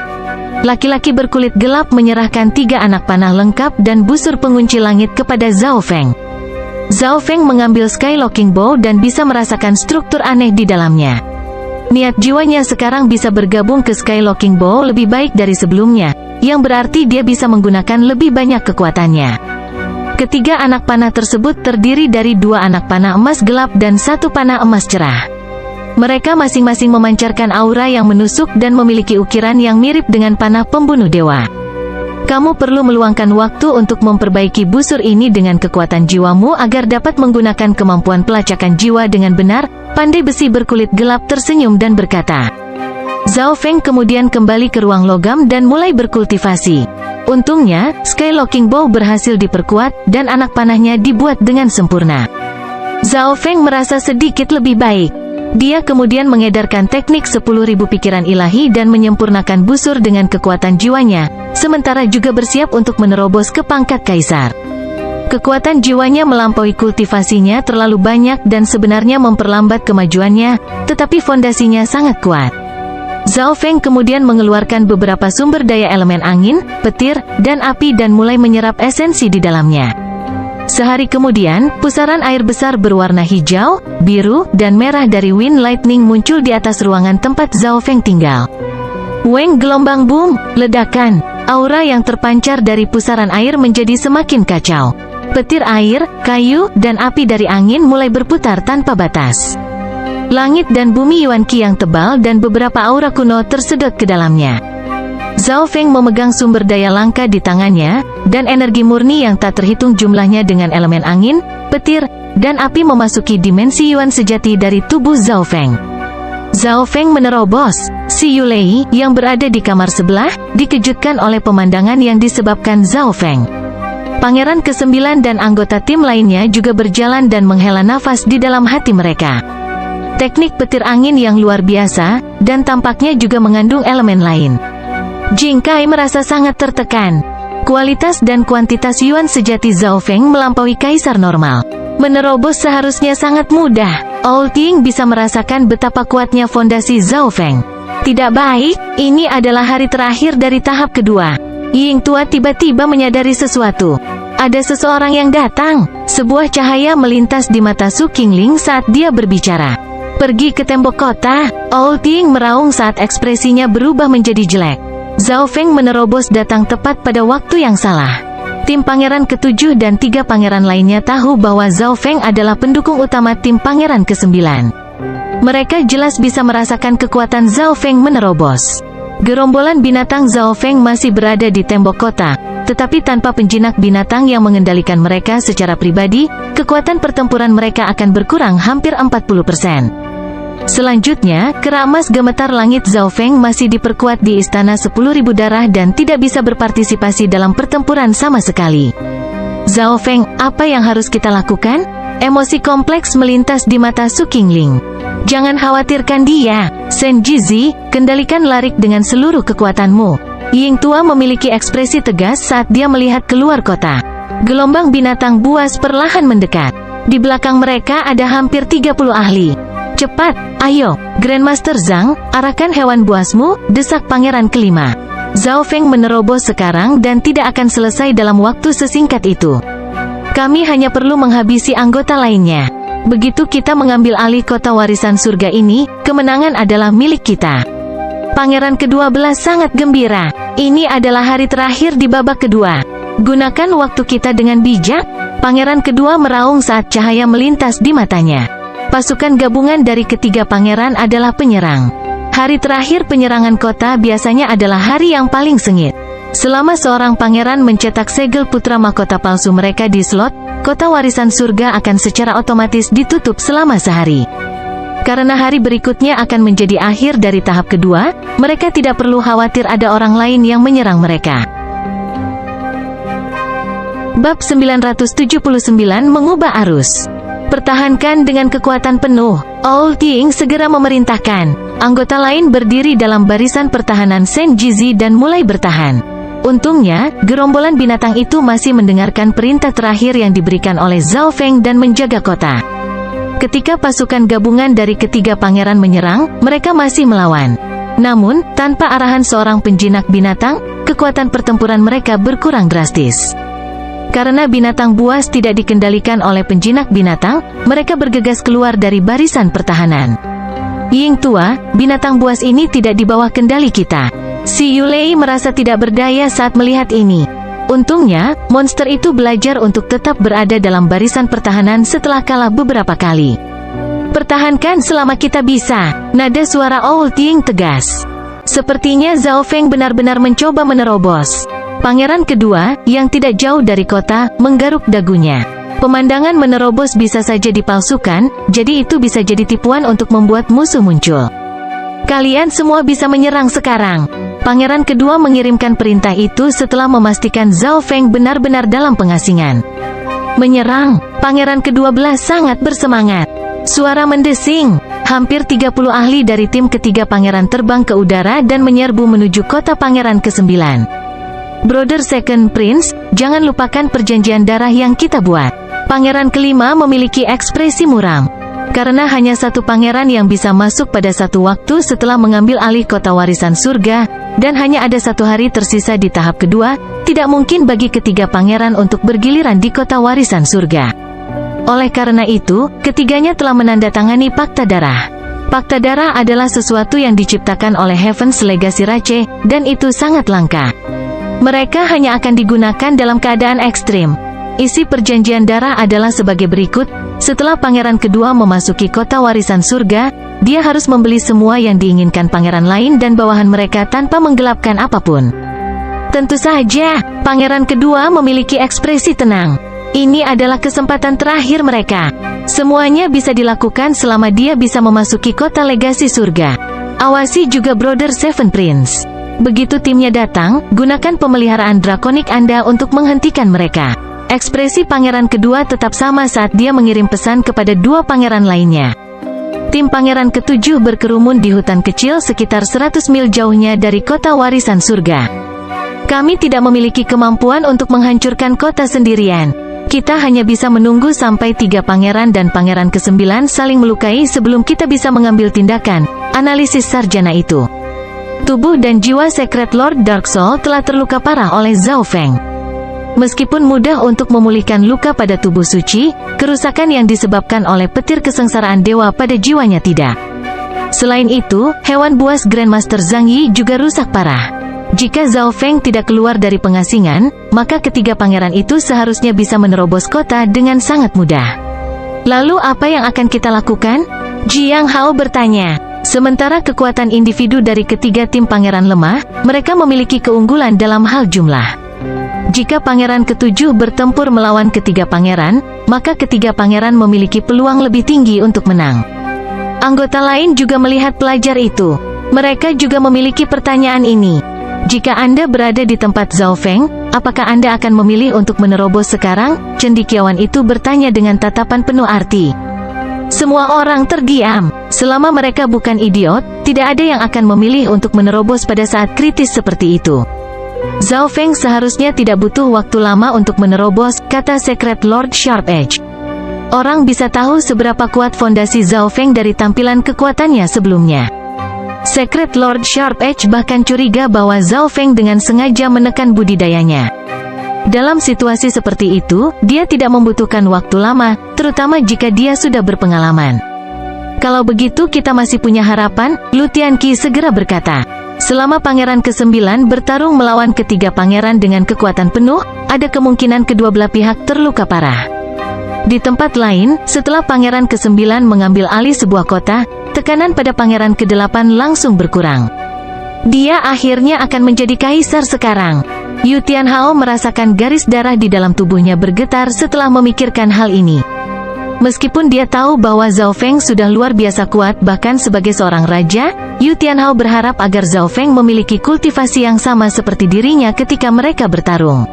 Laki-laki berkulit gelap menyerahkan 3 anak panah lengkap dan busur pengunci langit kepada Zhao Feng. Zhao Feng mengambil Skylocking Bow dan bisa merasakan struktur aneh di dalamnya. Niat jiwanya sekarang bisa bergabung ke Skylocking Bow lebih baik dari sebelumnya, yang berarti dia bisa menggunakan lebih banyak kekuatannya. Ketiga anak panah tersebut terdiri dari 2 anak panah emas gelap dan 1 panah emas cerah. Mereka masing-masing memancarkan aura yang menusuk dan memiliki ukiran yang mirip dengan panah pembunuh dewa. Kamu perlu meluangkan waktu untuk memperbaiki busur ini dengan kekuatan jiwamu agar dapat menggunakan kemampuan pelacakan jiwa dengan benar. Pandai besi berkulit gelap tersenyum dan berkata. Zhao Feng kemudian kembali ke ruang logam dan mulai berkultivasi. Untungnya, Skylocking Bow berhasil diperkuat, dan anak panahnya dibuat dengan sempurna. Zhao Feng merasa sedikit lebih baik. Dia kemudian mengedarkan teknik 10.000 pikiran ilahi dan menyempurnakan busur dengan kekuatan jiwanya, sementara juga bersiap untuk menerobos ke pangkat kaisar. Kekuatan jiwanya melampaui kultivasinya terlalu banyak dan sebenarnya memperlambat kemajuannya, tetapi fondasinya sangat kuat. Zhao Feng kemudian mengeluarkan beberapa sumber daya elemen angin, petir, dan api dan mulai menyerap esensi di dalamnya. Sehari kemudian, pusaran air besar berwarna hijau, biru, dan merah dari Wind Lightning muncul di atas ruangan tempat Zhao Feng tinggal. Weng gelombang boom, ledakan. Aura yang terpancar dari pusaran air menjadi semakin kacau. Petir air, kayu, dan api dari angin mulai berputar tanpa batas. Langit dan bumi Yuan Qi yang tebal dan beberapa aura kuno tersedot ke dalamnya. Zhao Feng memegang sumber daya langka di tangannya, dan energi murni yang tak terhitung jumlahnya dengan elemen angin, petir, dan api memasuki dimensi Yuan sejati dari tubuh Zhao Feng. Zhao Feng menerobos. Si Yulei, yang berada di kamar sebelah, dikejutkan oleh pemandangan yang disebabkan Zhao Feng. Pangeran ke-9 dan anggota tim lainnya juga berjalan dan menghela nafas di dalam hati mereka. Teknik petir angin yang luar biasa, dan tampaknya juga mengandung elemen lain. Jing Kai merasa sangat tertekan. Kualitas dan kuantitas Yuan sejati Zhao Feng melampaui kaisar normal. Menerobos seharusnya sangat mudah. Old Ying bisa merasakan betapa kuatnya fondasi Zhao Feng. Tidak baik, ini adalah hari terakhir dari tahap kedua. Ying tua tiba-tiba menyadari sesuatu. Ada seseorang yang datang. Sebuah cahaya melintas di mata Su Qingling saat dia berbicara. Pergi ke tembok kota. Old Ying meraung saat ekspresinya berubah menjadi jelek. Zhao Feng menerobos datang tepat pada waktu yang salah. Tim Pangeran ke-7 dan 3 pangeran lainnya tahu bahwa Zhao Feng adalah pendukung utama tim Pangeran ke-9. Mereka jelas bisa merasakan kekuatan Zhao Feng menerobos. Gerombolan binatang Zhao Feng masih berada di tembok kota, tetapi tanpa penjinak binatang yang mengendalikan mereka secara pribadi, kekuatan pertempuran mereka akan berkurang hampir 40%. Selanjutnya, kera emas gemetar langit Zhao Feng masih diperkuat di istana 10.000 darah dan tidak bisa berpartisipasi dalam pertempuran sama sekali. Zhao Feng, apa yang harus kita lakukan? Emosi kompleks melintas di mata Su Qingling. Jangan khawatirkan dia, Shen Jizi, kendalikan Larik dengan seluruh kekuatanmu. Ying tua memiliki ekspresi tegas saat dia melihat keluar kota. Gelombang binatang buas perlahan mendekat. Di belakang mereka ada hampir 30 ahli. Cepat, ayo, Grandmaster Zhang, arahkan hewan buasmu, desak pangeran kelima. Zhao Feng menerobos sekarang dan tidak akan selesai dalam waktu sesingkat itu. Kami hanya perlu menghabisi anggota lainnya. Begitu kita mengambil alih kota warisan surga ini, kemenangan adalah milik kita. Pangeran ke-12 sangat gembira. Ini adalah hari terakhir di babak kedua. Gunakan waktu kita dengan bijak. Pangeran kedua meraung saat cahaya melintas di matanya. Pasukan gabungan dari ketiga pangeran adalah penyerang. Hari terakhir penyerangan kota biasanya adalah hari yang paling sengit. Selama seorang pangeran mencetak segel putra mahkota palsu mereka di slot, kota warisan surga akan secara otomatis ditutup selama sehari. Karena hari berikutnya akan menjadi akhir dari tahap kedua, mereka tidak perlu khawatir ada orang lain yang menyerang mereka. Bab 979 mengubah arus. Pertahankan dengan kekuatan penuh. Old Ying segera memerintahkan. Anggota lain berdiri dalam barisan pertahanan Shen Jizi dan mulai bertahan. Untungnya, gerombolan binatang itu masih mendengarkan perintah terakhir yang diberikan oleh Zhao Feng dan menjaga kota. Ketika pasukan gabungan dari ketiga pangeran menyerang, mereka masih melawan. Namun, tanpa arahan seorang penjinak binatang, kekuatan pertempuran mereka berkurang drastis. Karena binatang buas tidak dikendalikan oleh penjinak binatang, mereka bergegas keluar dari barisan pertahanan. Ying tua, binatang buas ini tidak di bawah kendali kita. Si Yulei merasa tidak berdaya saat melihat ini. Untungnya, monster itu belajar untuk tetap berada dalam barisan pertahanan setelah kalah beberapa kali. Pertahankan selama kita bisa, nada suara Old Ying tegas. Sepertinya Zhao Feng benar-benar mencoba menerobos. Pangeran kedua, yang tidak jauh dari kota, menggaruk dagunya. Pemandangan menerobos bisa saja dipalsukan, jadi itu bisa jadi tipuan untuk membuat musuh muncul. Kalian semua bisa menyerang sekarang. Pangeran kedua mengirimkan perintah itu setelah memastikan Zhao Feng benar-benar dalam pengasingan. Menyerang, Pangeran ke-12 sangat bersemangat. Suara mendesing. Hampir 30 ahli dari tim ketiga pangeran terbang ke udara dan menyerbu menuju kota Pangeran ke-9. Brother Second Prince, jangan lupakan perjanjian darah yang kita buat. Pangeran kelima memiliki ekspresi muram. Karena hanya satu pangeran yang bisa masuk pada satu waktu setelah mengambil alih kota warisan surga, dan hanya ada satu hari tersisa di tahap kedua, tidak mungkin bagi ketiga pangeran untuk bergiliran di kota warisan surga. Oleh karena itu, ketiganya telah menandatangani Pakta Darah. Pakta Darah adalah sesuatu yang diciptakan oleh Heaven's Legacy Rache, dan itu sangat langka. Mereka hanya akan digunakan dalam keadaan ekstrim. Isi perjanjian darah adalah sebagai berikut. Setelah pangeran kedua memasuki kota warisan surga, dia harus membeli semua yang diinginkan pangeran lain dan bawahan mereka tanpa menggelapkan apapun. Tentu saja, pangeran kedua memiliki ekspresi tenang. Ini adalah kesempatan terakhir mereka. Semuanya bisa dilakukan selama dia bisa memasuki kota legasi surga. Awasi juga Brother Seven Prince. Begitu timnya datang, gunakan pemeliharaan drakonik Anda untuk menghentikan mereka. Ekspresi pangeran kedua tetap sama saat dia mengirim pesan kepada dua pangeran lainnya. Tim pangeran ke-7 berkerumun di hutan kecil sekitar 100 mil jauhnya dari kota warisan surga. Kami tidak memiliki kemampuan untuk menghancurkan kota sendirian. Kita hanya bisa menunggu sampai 3 pangeran dan pangeran ke-9 saling melukai sebelum kita bisa mengambil tindakan, analisis sarjana itu. Tubuh dan jiwa Secret Lord Dark Soul telah terluka parah oleh Zhao Feng. Meskipun mudah untuk memulihkan luka pada tubuh suci, kerusakan yang disebabkan oleh petir kesengsaraan dewa pada jiwanya tidak. Selain itu, hewan buas Grandmaster Zhang Yi juga rusak parah. Jika Zhao Feng tidak keluar dari pengasingan, maka ketiga pangeran itu seharusnya bisa menerobos kota dengan sangat mudah. Lalu apa yang akan kita lakukan? Jiang Hao bertanya. Sementara kekuatan individu dari ketiga tim pangeran lemah, mereka memiliki keunggulan dalam hal jumlah. Jika pangeran ketujuh bertempur melawan ketiga pangeran, maka ketiga pangeran memiliki peluang lebih tinggi untuk menang. Anggota lain juga melihat pelajar itu. Mereka juga memiliki pertanyaan ini. Jika Anda berada di tempat Zhao Feng, apakah Anda akan memilih untuk menerobos sekarang? Cendekiawan itu bertanya dengan tatapan penuh arti. Semua orang terdiam. Selama mereka bukan idiot, tidak ada yang akan memilih untuk menerobos pada saat kritis seperti itu. Zhao Feng seharusnya tidak butuh waktu lama untuk menerobos, kata Secret Lord Sharp Edge. Orang bisa tahu seberapa kuat fondasi Zhao Feng dari tampilan kekuatannya sebelumnya. Secret Lord Sharp Edge bahkan curiga bahwa Zhao Feng dengan sengaja menekan budidayanya. Dalam situasi seperti itu, dia tidak membutuhkan waktu lama, terutama jika dia sudah berpengalaman. Kalau begitu kita masih punya harapan, Lu Tianqi segera berkata. Selama pangeran ke-9 bertarung melawan ketiga pangeran dengan kekuatan penuh, ada kemungkinan kedua belah pihak terluka parah. Di tempat lain, setelah pangeran ke-9 mengambil alih sebuah kota, tekanan pada pangeran ke-8 langsung berkurang. Dia akhirnya akan menjadi kaisar sekarang. Yu Tianhao merasakan garis darah di dalam tubuhnya bergetar setelah memikirkan hal ini. Meskipun dia tahu bahwa Zhao Feng sudah luar biasa kuat bahkan sebagai seorang raja, Yu Tianhao berharap agar Zhao Feng memiliki kultivasi yang sama seperti dirinya ketika mereka bertarung.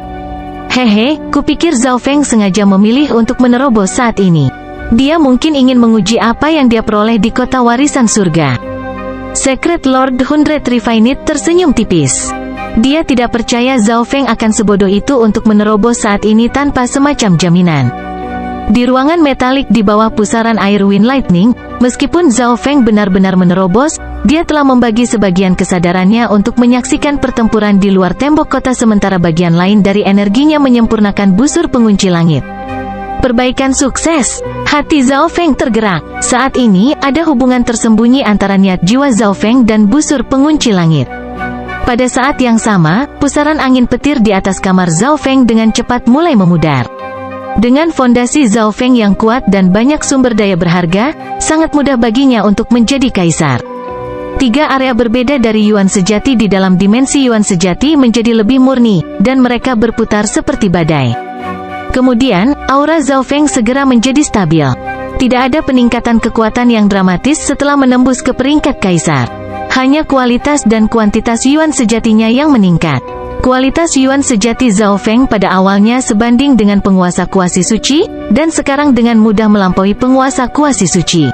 Hehe, kupikir Zhao Feng sengaja memilih untuk menerobos saat ini. Dia mungkin ingin menguji apa yang dia peroleh di kota warisan surga. Secret Lord Hundred Refinite tersenyum tipis. Dia tidak percaya Zhao Feng akan sebodoh itu untuk menerobos saat ini tanpa semacam jaminan. Di ruangan metalik di bawah pusaran air Wind Lightning, meskipun Zhao Feng benar-benar menerobos, dia telah membagi sebagian kesadarannya untuk menyaksikan pertempuran di luar tembok kota sementara bagian lain dari energinya menyempurnakan busur pengunci langit. Perbaikan sukses. Hati Zhao Feng tergerak. Saat ini, ada hubungan tersembunyi antara niat jiwa Zhao Feng dan busur pengunci langit. Pada saat yang sama, pusaran angin petir di atas kamar Zhao Feng dengan cepat mulai memudar. Dengan fondasi Zhao Feng yang kuat dan banyak sumber daya berharga, sangat mudah baginya untuk menjadi kaisar. Tiga area berbeda dari Yuan sejati di dalam dimensi Yuan sejati menjadi lebih murni, dan mereka berputar seperti badai. Kemudian, aura Zhao Feng segera menjadi stabil. Tidak ada peningkatan kekuatan yang dramatis setelah menembus ke peringkat kaisar. Hanya kualitas dan kuantitas Yuan sejatinya yang meningkat. Kualitas Yuan sejati Zhao Feng pada awalnya sebanding dengan penguasa kuasi suci, dan sekarang dengan mudah melampaui penguasa kuasi suci.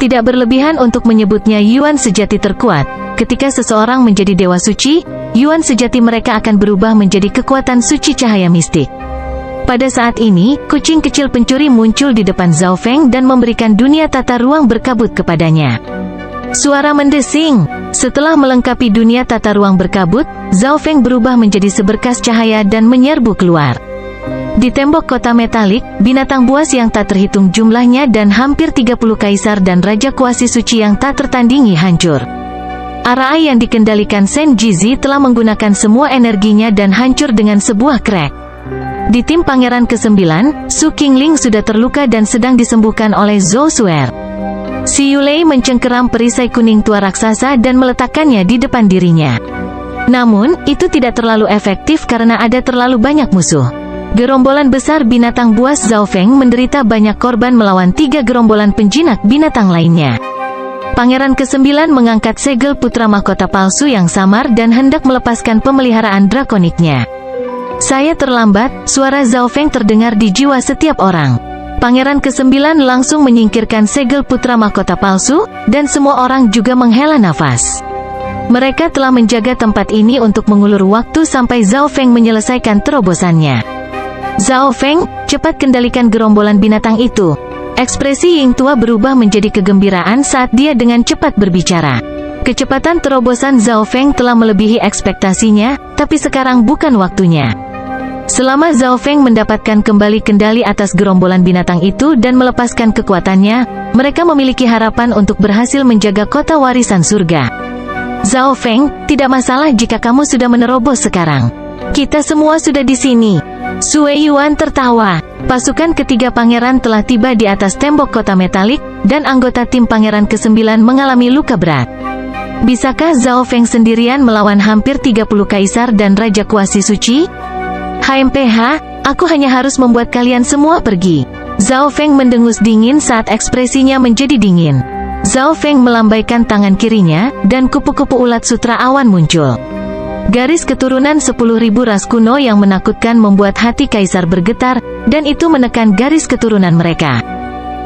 Tidak berlebihan untuk menyebutnya Yuan sejati terkuat. Ketika seseorang menjadi dewa suci, Yuan sejati mereka akan berubah menjadi kekuatan suci cahaya mistik. Pada saat ini, kucing kecil pencuri muncul di depan Zhao Feng dan memberikan dunia tata ruang berkabut kepadanya. Suara mendesing. Setelah melengkapi dunia tata ruang berkabut, Zhao Feng berubah menjadi seberkas cahaya dan menyerbu keluar. Di tembok kota metalik, binatang buas yang tak terhitung jumlahnya dan hampir 30 kaisar dan raja kuasi suci yang tak tertandingi hancur. Arai yang dikendalikan Shen Jizi telah menggunakan semua energinya dan hancur dengan sebuah crack. Di tim pangeran ke-9, Su Qingling sudah terluka dan sedang disembuhkan oleh Zhou Suer. Si Yulei mencengkeram perisai kuning tua raksasa dan meletakkannya di depan dirinya. Namun, itu tidak terlalu efektif karena ada terlalu banyak musuh. Gerombolan besar binatang buas Zhao Feng menderita banyak korban melawan 3 gerombolan penjinak binatang lainnya. Pangeran ke-9 mengangkat segel putra mahkota palsu yang samar dan hendak melepaskan pemeliharaan drakoniknya. Saya terlambat, suara Zhao Feng terdengar di jiwa setiap orang. Pangeran ke-9 langsung menyingkirkan segel putra mahkota palsu, dan semua orang juga menghela nafas. Mereka telah menjaga tempat ini untuk mengulur waktu sampai Zhao Feng menyelesaikan terobosannya. Zhao Feng, cepat kendalikan gerombolan binatang itu. Ekspresi Ying tua berubah menjadi kegembiraan saat dia dengan cepat berbicara. Kecepatan terobosan Zhao Feng telah melebihi ekspektasinya, tapi sekarang bukan waktunya. Selama Zhao Feng mendapatkan kembali kendali atas gerombolan binatang itu dan melepaskan kekuatannya, mereka memiliki harapan untuk berhasil menjaga kota warisan surga. Zhao Feng, tidak masalah jika kamu sudah menerobos sekarang. Kita semua sudah di sini. Sui Yuan tertawa. Pasukan ketiga pangeran telah tiba di atas tembok kota metalik, dan anggota tim pangeran ke-9 mengalami luka berat. Bisakah Zhao Feng sendirian melawan hampir 30 kaisar dan raja kuasi suci? HMPH, aku hanya harus membuat kalian semua pergi. Zhao Feng mendengus dingin saat ekspresinya menjadi dingin. Zhao Feng melambaikan tangan kirinya, dan kupu-kupu ulat sutra awan muncul. Garis keturunan 10.000 ras kuno yang menakutkan membuat hati kaisar bergetar, dan itu menekan garis keturunan mereka.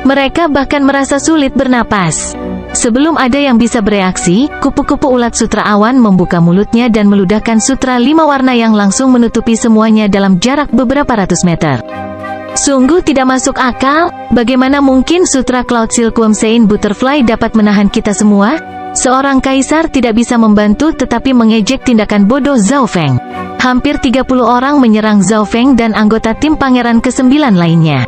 Mereka bahkan merasa sulit bernapas. Sebelum ada yang bisa bereaksi, kupu-kupu ulat sutra awan membuka mulutnya dan meludahkan sutra 5 warna yang langsung menutupi semuanya dalam jarak beberapa ratus meter. Sungguh tidak masuk akal, bagaimana mungkin sutra Cloud Silkworm Sein Butterfly dapat menahan kita semua? Seorang kaisar tidak bisa membantu tetapi mengejek tindakan bodoh Zhao Feng. Hampir 30 orang menyerang Zhao Feng dan anggota tim pangeran ke-9 lainnya.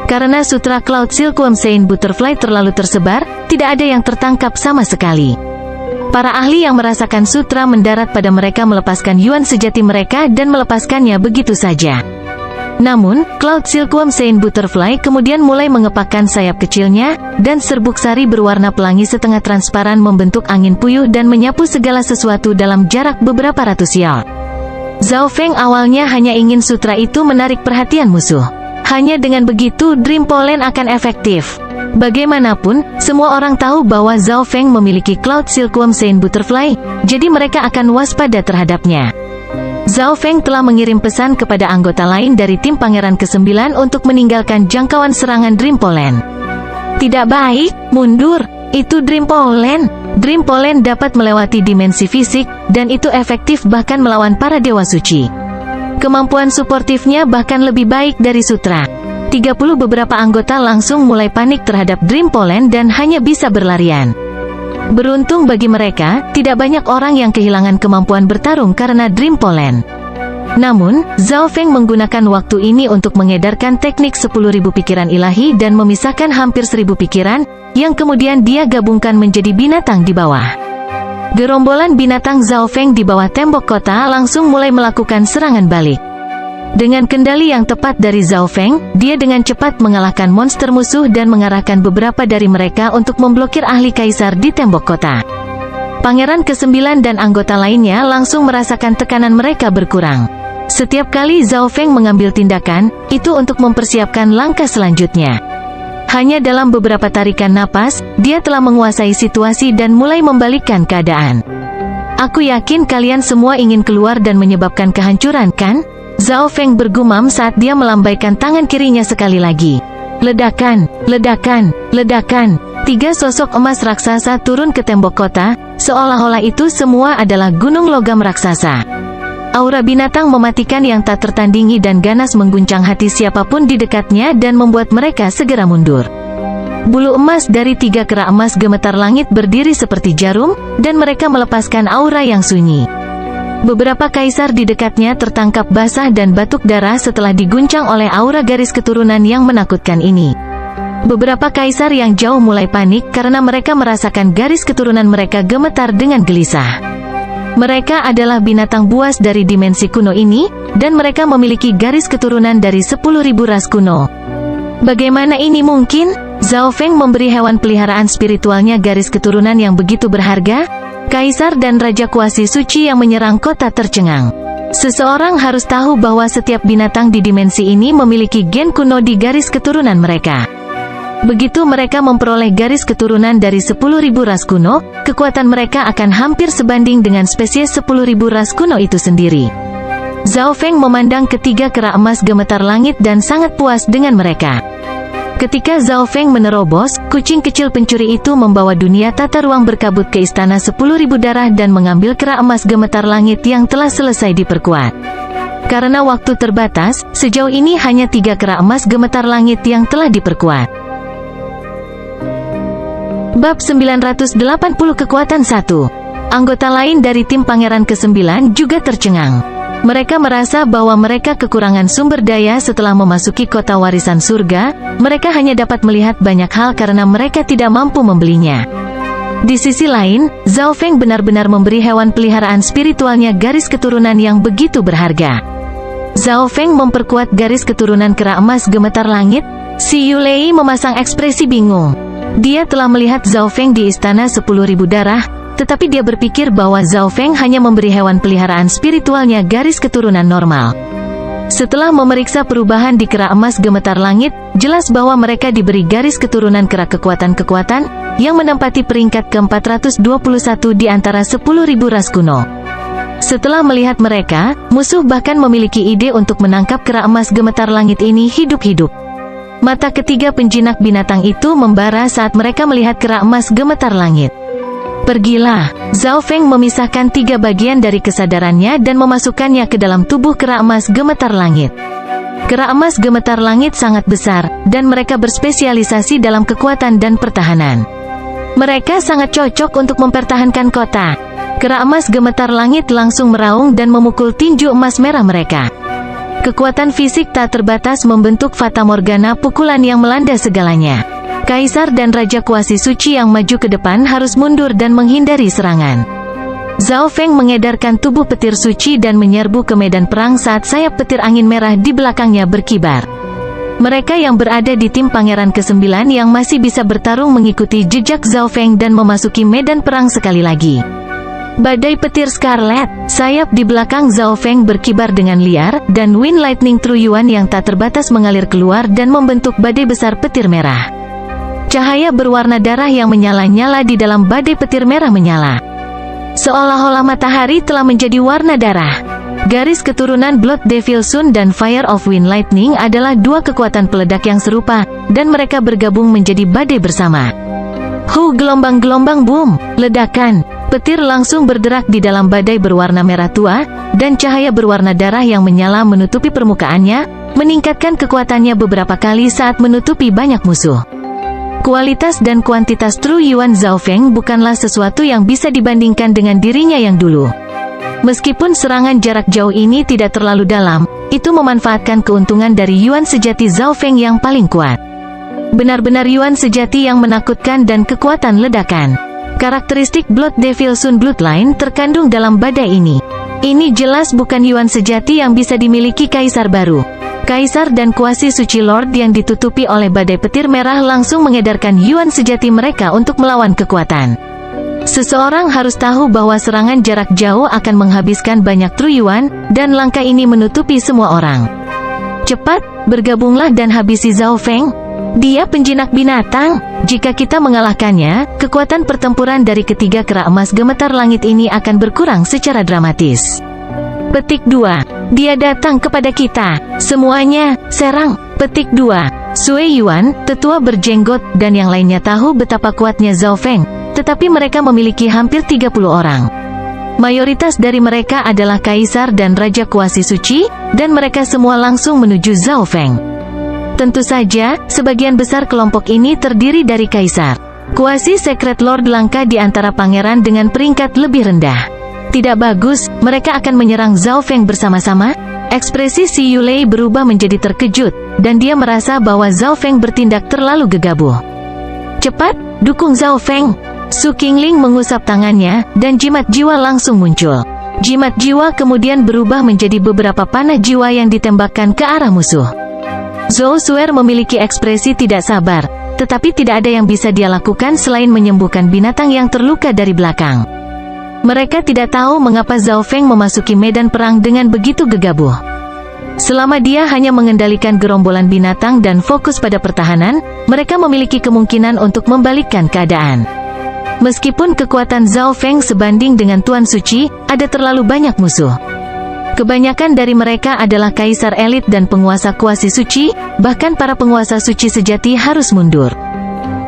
Karena sutra Cloud Silkworm Sein Butterfly terlalu tersebar, tidak ada yang tertangkap sama sekali. Para ahli yang merasakan sutra mendarat pada mereka melepaskan Yuan sejati mereka dan melepaskannya begitu saja. Namun, Cloud Silkworm Sein Butterfly kemudian mulai mengepakkan sayap kecilnya, dan serbuk sari berwarna pelangi setengah transparan membentuk angin puyuh dan menyapu segala sesuatu dalam jarak beberapa ratus yard. Zhao Feng awalnya hanya ingin sutra itu menarik perhatian musuh. Hanya dengan begitu Dream Pollen akan efektif. Bagaimanapun, semua orang tahu bahwa Zhao Feng memiliki Cloud Silkworm Sein Butterfly, jadi mereka akan waspada terhadapnya. Zhao Feng telah mengirim pesan kepada anggota lain dari tim pangeran ke-9 untuk meninggalkan jangkauan serangan Dream Pollen. Tidak baik, mundur, itu Dream Pollen. Dream Pollen dapat melewati dimensi fisik, dan itu efektif bahkan melawan para dewa suci. Kemampuan suportifnya bahkan lebih baik dari sutra. 30 beberapa anggota langsung mulai panik terhadap Dream Pollen dan hanya bisa berlarian. Beruntung bagi mereka, tidak banyak orang yang kehilangan kemampuan bertarung karena Dream Pollen. Namun, Zhao Feng menggunakan waktu ini untuk mengedarkan teknik 10.000 pikiran ilahi dan memisahkan hampir 1.000 pikiran, yang kemudian dia gabungkan menjadi binatang di bawah. Gerombolan binatang Zhao Feng di bawah tembok kota langsung mulai melakukan serangan balik. Dengan kendali yang tepat dari Zhao Feng, dia dengan cepat mengalahkan monster musuh dan mengarahkan beberapa dari mereka untuk memblokir ahli kaisar di tembok kota. Pangeran ke-9 dan anggota lainnya langsung merasakan tekanan mereka berkurang. Setiap kali Zhao Feng mengambil tindakan, itu untuk mempersiapkan langkah selanjutnya. Hanya dalam beberapa tarikan napas, dia telah menguasai situasi dan mulai membalikkan keadaan. Aku yakin kalian semua ingin keluar dan menyebabkan kehancuran, kan? Zhao Feng bergumam saat dia melambaikan tangan kirinya sekali lagi. Ledakan, ledakan, ledakan. 3 sosok emas raksasa turun ke tembok kota, seolah-olah itu semua adalah gunung logam raksasa. Aura binatang mematikan yang tak tertandingi dan ganas mengguncang hati siapapun di dekatnya dan membuat mereka segera mundur. Bulu emas dari 3 kera emas gemetar langit berdiri seperti jarum, dan mereka melepaskan aura yang sunyi. Beberapa kaisar di dekatnya tertangkap basah dan batuk darah setelah diguncang oleh aura garis keturunan yang menakutkan ini. Beberapa kaisar yang jauh mulai panik karena mereka merasakan garis keturunan mereka gemetar dengan gelisah. Mereka adalah binatang buas dari dimensi kuno ini, dan mereka memiliki garis keturunan dari 10.000 ras kuno. Bagaimana ini mungkin? Zhao Feng memberi hewan peliharaan spiritualnya garis keturunan yang begitu berharga? Kaisar dan Raja Kuasi Suci yang menyerang kota tercengang. Seseorang harus tahu bahwa setiap binatang di dimensi ini memiliki gen kuno di garis keturunan mereka. Begitu mereka memperoleh garis keturunan dari 10.000 ras kuno, kekuatan mereka akan hampir sebanding dengan spesies 10.000 ras kuno itu sendiri. Zhao Feng memandang ketiga kera emas gemetar langit dan sangat puas dengan mereka. Ketika Zhao Feng menerobos, kucing kecil pencuri itu membawa dunia tata ruang berkabut ke istana 10.000 darah dan mengambil kera emas gemetar langit yang telah selesai diperkuat. Karena waktu terbatas, sejauh ini hanya 3 kera emas gemetar langit yang telah diperkuat. Bab 980 Kekuatan 1. Anggota lain dari tim pangeran ke-9 juga tercengang. Mereka merasa bahwa mereka kekurangan sumber daya setelah memasuki kota warisan surga. Mereka hanya dapat melihat banyak hal karena mereka tidak mampu membelinya. Di sisi lain, Zhao Feng benar-benar memberi hewan peliharaan spiritualnya garis keturunan yang begitu berharga. Zhao Feng memperkuat garis keturunan kera emas gemetar langit. Si Yulei memasang ekspresi bingung. Dia telah melihat Zhao Feng di istana 10.000 darah, tetapi dia berpikir bahwa Zhao Feng hanya memberi hewan peliharaan spiritualnya garis keturunan normal. Setelah memeriksa perubahan di kera emas gemetar langit, jelas bahwa mereka diberi garis keturunan kera kekuatan-kekuatan, yang menempati peringkat ke-421 di antara 10.000 ras kuno. Setelah melihat mereka, musuh bahkan memiliki ide untuk menangkap kera emas gemetar langit ini hidup-hidup. Mata ketiga penjinak binatang itu membara saat mereka melihat kera emas gemetar langit. Pergilah, Zhao Feng memisahkan 3 bagian dari kesadarannya dan memasukkannya ke dalam tubuh kera emas gemetar langit. Kera emas gemetar langit sangat besar, dan mereka berspesialisasi dalam kekuatan dan pertahanan. Mereka sangat cocok untuk mempertahankan kota. Kera emas gemetar langit langsung meraung dan memukul tinju emas merah mereka. Kekuatan fisik tak terbatas membentuk Fata Morgana pukulan yang melanda segalanya. Kaisar dan Raja Kuasi Suci yang maju ke depan harus mundur dan menghindari serangan. Zhao Feng mengedarkan tubuh petir suci dan menyerbu ke medan perang saat sayap petir angin merah di belakangnya berkibar. Mereka yang berada di tim Pangeran ke-9 yang masih bisa bertarung mengikuti jejak Zhao Feng dan memasuki medan perang sekali lagi. Badai petir Scarlet, sayap di belakang Zhao Feng berkibar dengan liar, dan Wind Lightning Truyuan yang tak terbatas mengalir keluar dan membentuk badai besar petir merah. Cahaya berwarna darah yang menyala-nyala di dalam badai petir merah menyala. Seolah-olah matahari telah menjadi warna darah. Garis keturunan Blood Devil Sun dan Fire of Wind Lightning adalah 2 kekuatan peledak yang serupa, dan mereka bergabung menjadi badai bersama. Gelombang-gelombang boom, ledakan. Petir langsung berderak di dalam badai berwarna merah tua, dan cahaya berwarna darah yang menyala menutupi permukaannya, meningkatkan kekuatannya beberapa kali saat menutupi banyak musuh. Kualitas dan kuantitas True Yuan Zhao Feng bukanlah sesuatu yang bisa dibandingkan dengan dirinya yang dulu. Meskipun serangan jarak jauh ini tidak terlalu dalam, itu memanfaatkan keuntungan dari Yuan sejati Zhao Feng yang paling kuat. Benar-benar Yuan sejati yang menakutkan dan kekuatan ledakan. Karakteristik Blood Devil Sun Bloodline terkandung dalam badai ini. Ini jelas bukan Yuan sejati yang bisa dimiliki Kaisar baru. Kaisar dan Kuasi Suci Lord yang ditutupi oleh badai petir merah langsung mengedarkan Yuan sejati mereka untuk melawan kekuatan. Seseorang harus tahu bahwa serangan jarak jauh akan menghabiskan banyak True Yuan, dan langkah ini menutupi semua orang. Cepat, bergabunglah dan habisi Zhao Feng. Dia penjinak binatang. Jika kita mengalahkannya, kekuatan pertempuran dari ketiga kera emas gemetar langit ini akan berkurang secara dramatis. Petik 2. Dia datang kepada kita. Semuanya, serang. Petik 2. Sui Yuan, tetua berjenggot, dan yang lainnya tahu betapa kuatnya Zhao Feng, tetapi mereka memiliki hampir 30 orang. Mayoritas dari mereka adalah Kaisar dan Raja Kuasi Suci, dan mereka semua langsung menuju Zhao Feng. Tentu saja, sebagian besar kelompok ini terdiri dari Kaisar. Kuasi Secret Lord langka di antara pangeran dengan peringkat lebih rendah. Tidak bagus, mereka akan menyerang Zhao Feng bersama-sama. Ekspresi si Yulei berubah menjadi terkejut, dan dia merasa bahwa Zhao Feng bertindak terlalu gegabah. Cepat, dukung Zhao Feng. Su Qingling mengusap tangannya, dan jimat jiwa langsung muncul. Jimat jiwa kemudian berubah menjadi beberapa panah jiwa yang ditembakkan ke arah musuh. Zhou Suer memiliki ekspresi tidak sabar, tetapi tidak ada yang bisa dia lakukan selain menyembuhkan binatang yang terluka dari belakang. Mereka tidak tahu mengapa Zhao Feng memasuki medan perang dengan begitu gegabah. Selama dia hanya mengendalikan gerombolan binatang dan fokus pada pertahanan, mereka memiliki kemungkinan untuk membalikkan keadaan. Meskipun kekuatan Zhao Feng sebanding dengan Tuan Suci, ada terlalu banyak musuh. Kebanyakan dari mereka adalah kaisar elit dan penguasa kuasi suci, bahkan para penguasa suci sejati harus mundur.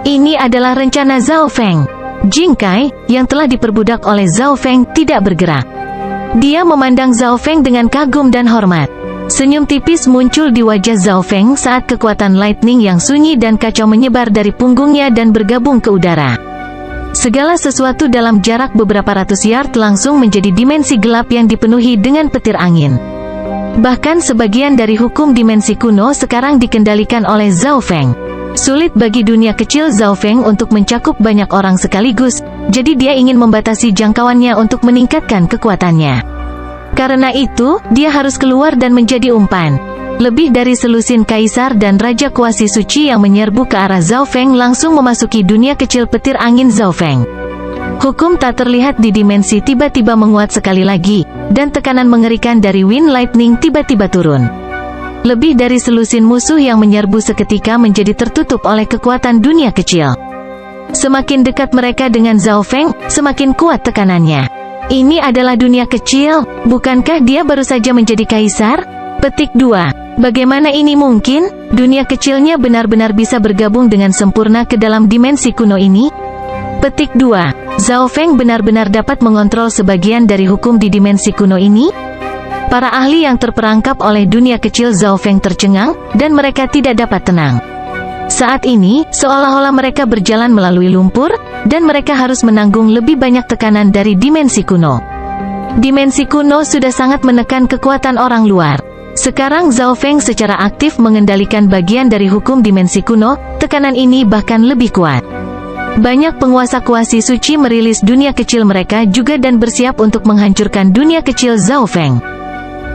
Ini adalah rencana Zhao Feng. Jing Kai, yang telah diperbudak oleh Zhao Feng, tidak bergerak. Dia memandang Zhao Feng dengan kagum dan hormat. Senyum tipis muncul di wajah Zhao Feng saat kekuatan lightning yang sunyi dan kacau menyebar dari punggungnya dan bergabung ke udara. Segala sesuatu dalam jarak beberapa ratus yard langsung menjadi dimensi gelap yang dipenuhi dengan petir angin. Bahkan sebagian dari hukum dimensi kuno sekarang dikendalikan oleh Zhao Feng. Sulit bagi dunia kecil Zhao Feng untuk mencakup banyak orang sekaligus, jadi dia ingin membatasi jangkauannya untuk meningkatkan kekuatannya. Karena itu, dia harus keluar dan menjadi umpan. Lebih dari selusin kaisar dan raja kuasi suci yang menyerbu ke arah Zhao Feng langsung memasuki dunia kecil petir angin Zhao Feng. Hukum tak terlihat di dimensi tiba-tiba menguat sekali lagi, dan tekanan mengerikan dari Wind Lightning tiba-tiba turun. Lebih dari selusin musuh yang menyerbu seketika menjadi tertutup oleh kekuatan dunia kecil. Semakin dekat mereka dengan Zhao Feng, semakin kuat tekanannya. Ini adalah dunia kecil, bukankah dia baru saja menjadi kaisar? Petik 2. Bagaimana ini mungkin? Dunia kecilnya benar-benar bisa bergabung dengan sempurna ke dalam dimensi kuno ini? Petik 2. Zhao Feng benar-benar dapat mengontrol sebagian dari hukum di dimensi kuno ini? Para ahli yang terperangkap oleh dunia kecil Zhao Feng tercengang, dan mereka tidak dapat tenang. Saat ini, seolah-olah mereka berjalan melalui lumpur, dan mereka harus menanggung lebih banyak tekanan dari dimensi kuno. Dimensi kuno sudah sangat menekan kekuatan orang luar. Sekarang Zhao Feng secara aktif mengendalikan bagian dari hukum dimensi kuno, tekanan ini bahkan lebih kuat. Banyak penguasa kuasi suci merilis dunia kecil mereka juga dan bersiap untuk menghancurkan dunia kecil Zhao Feng.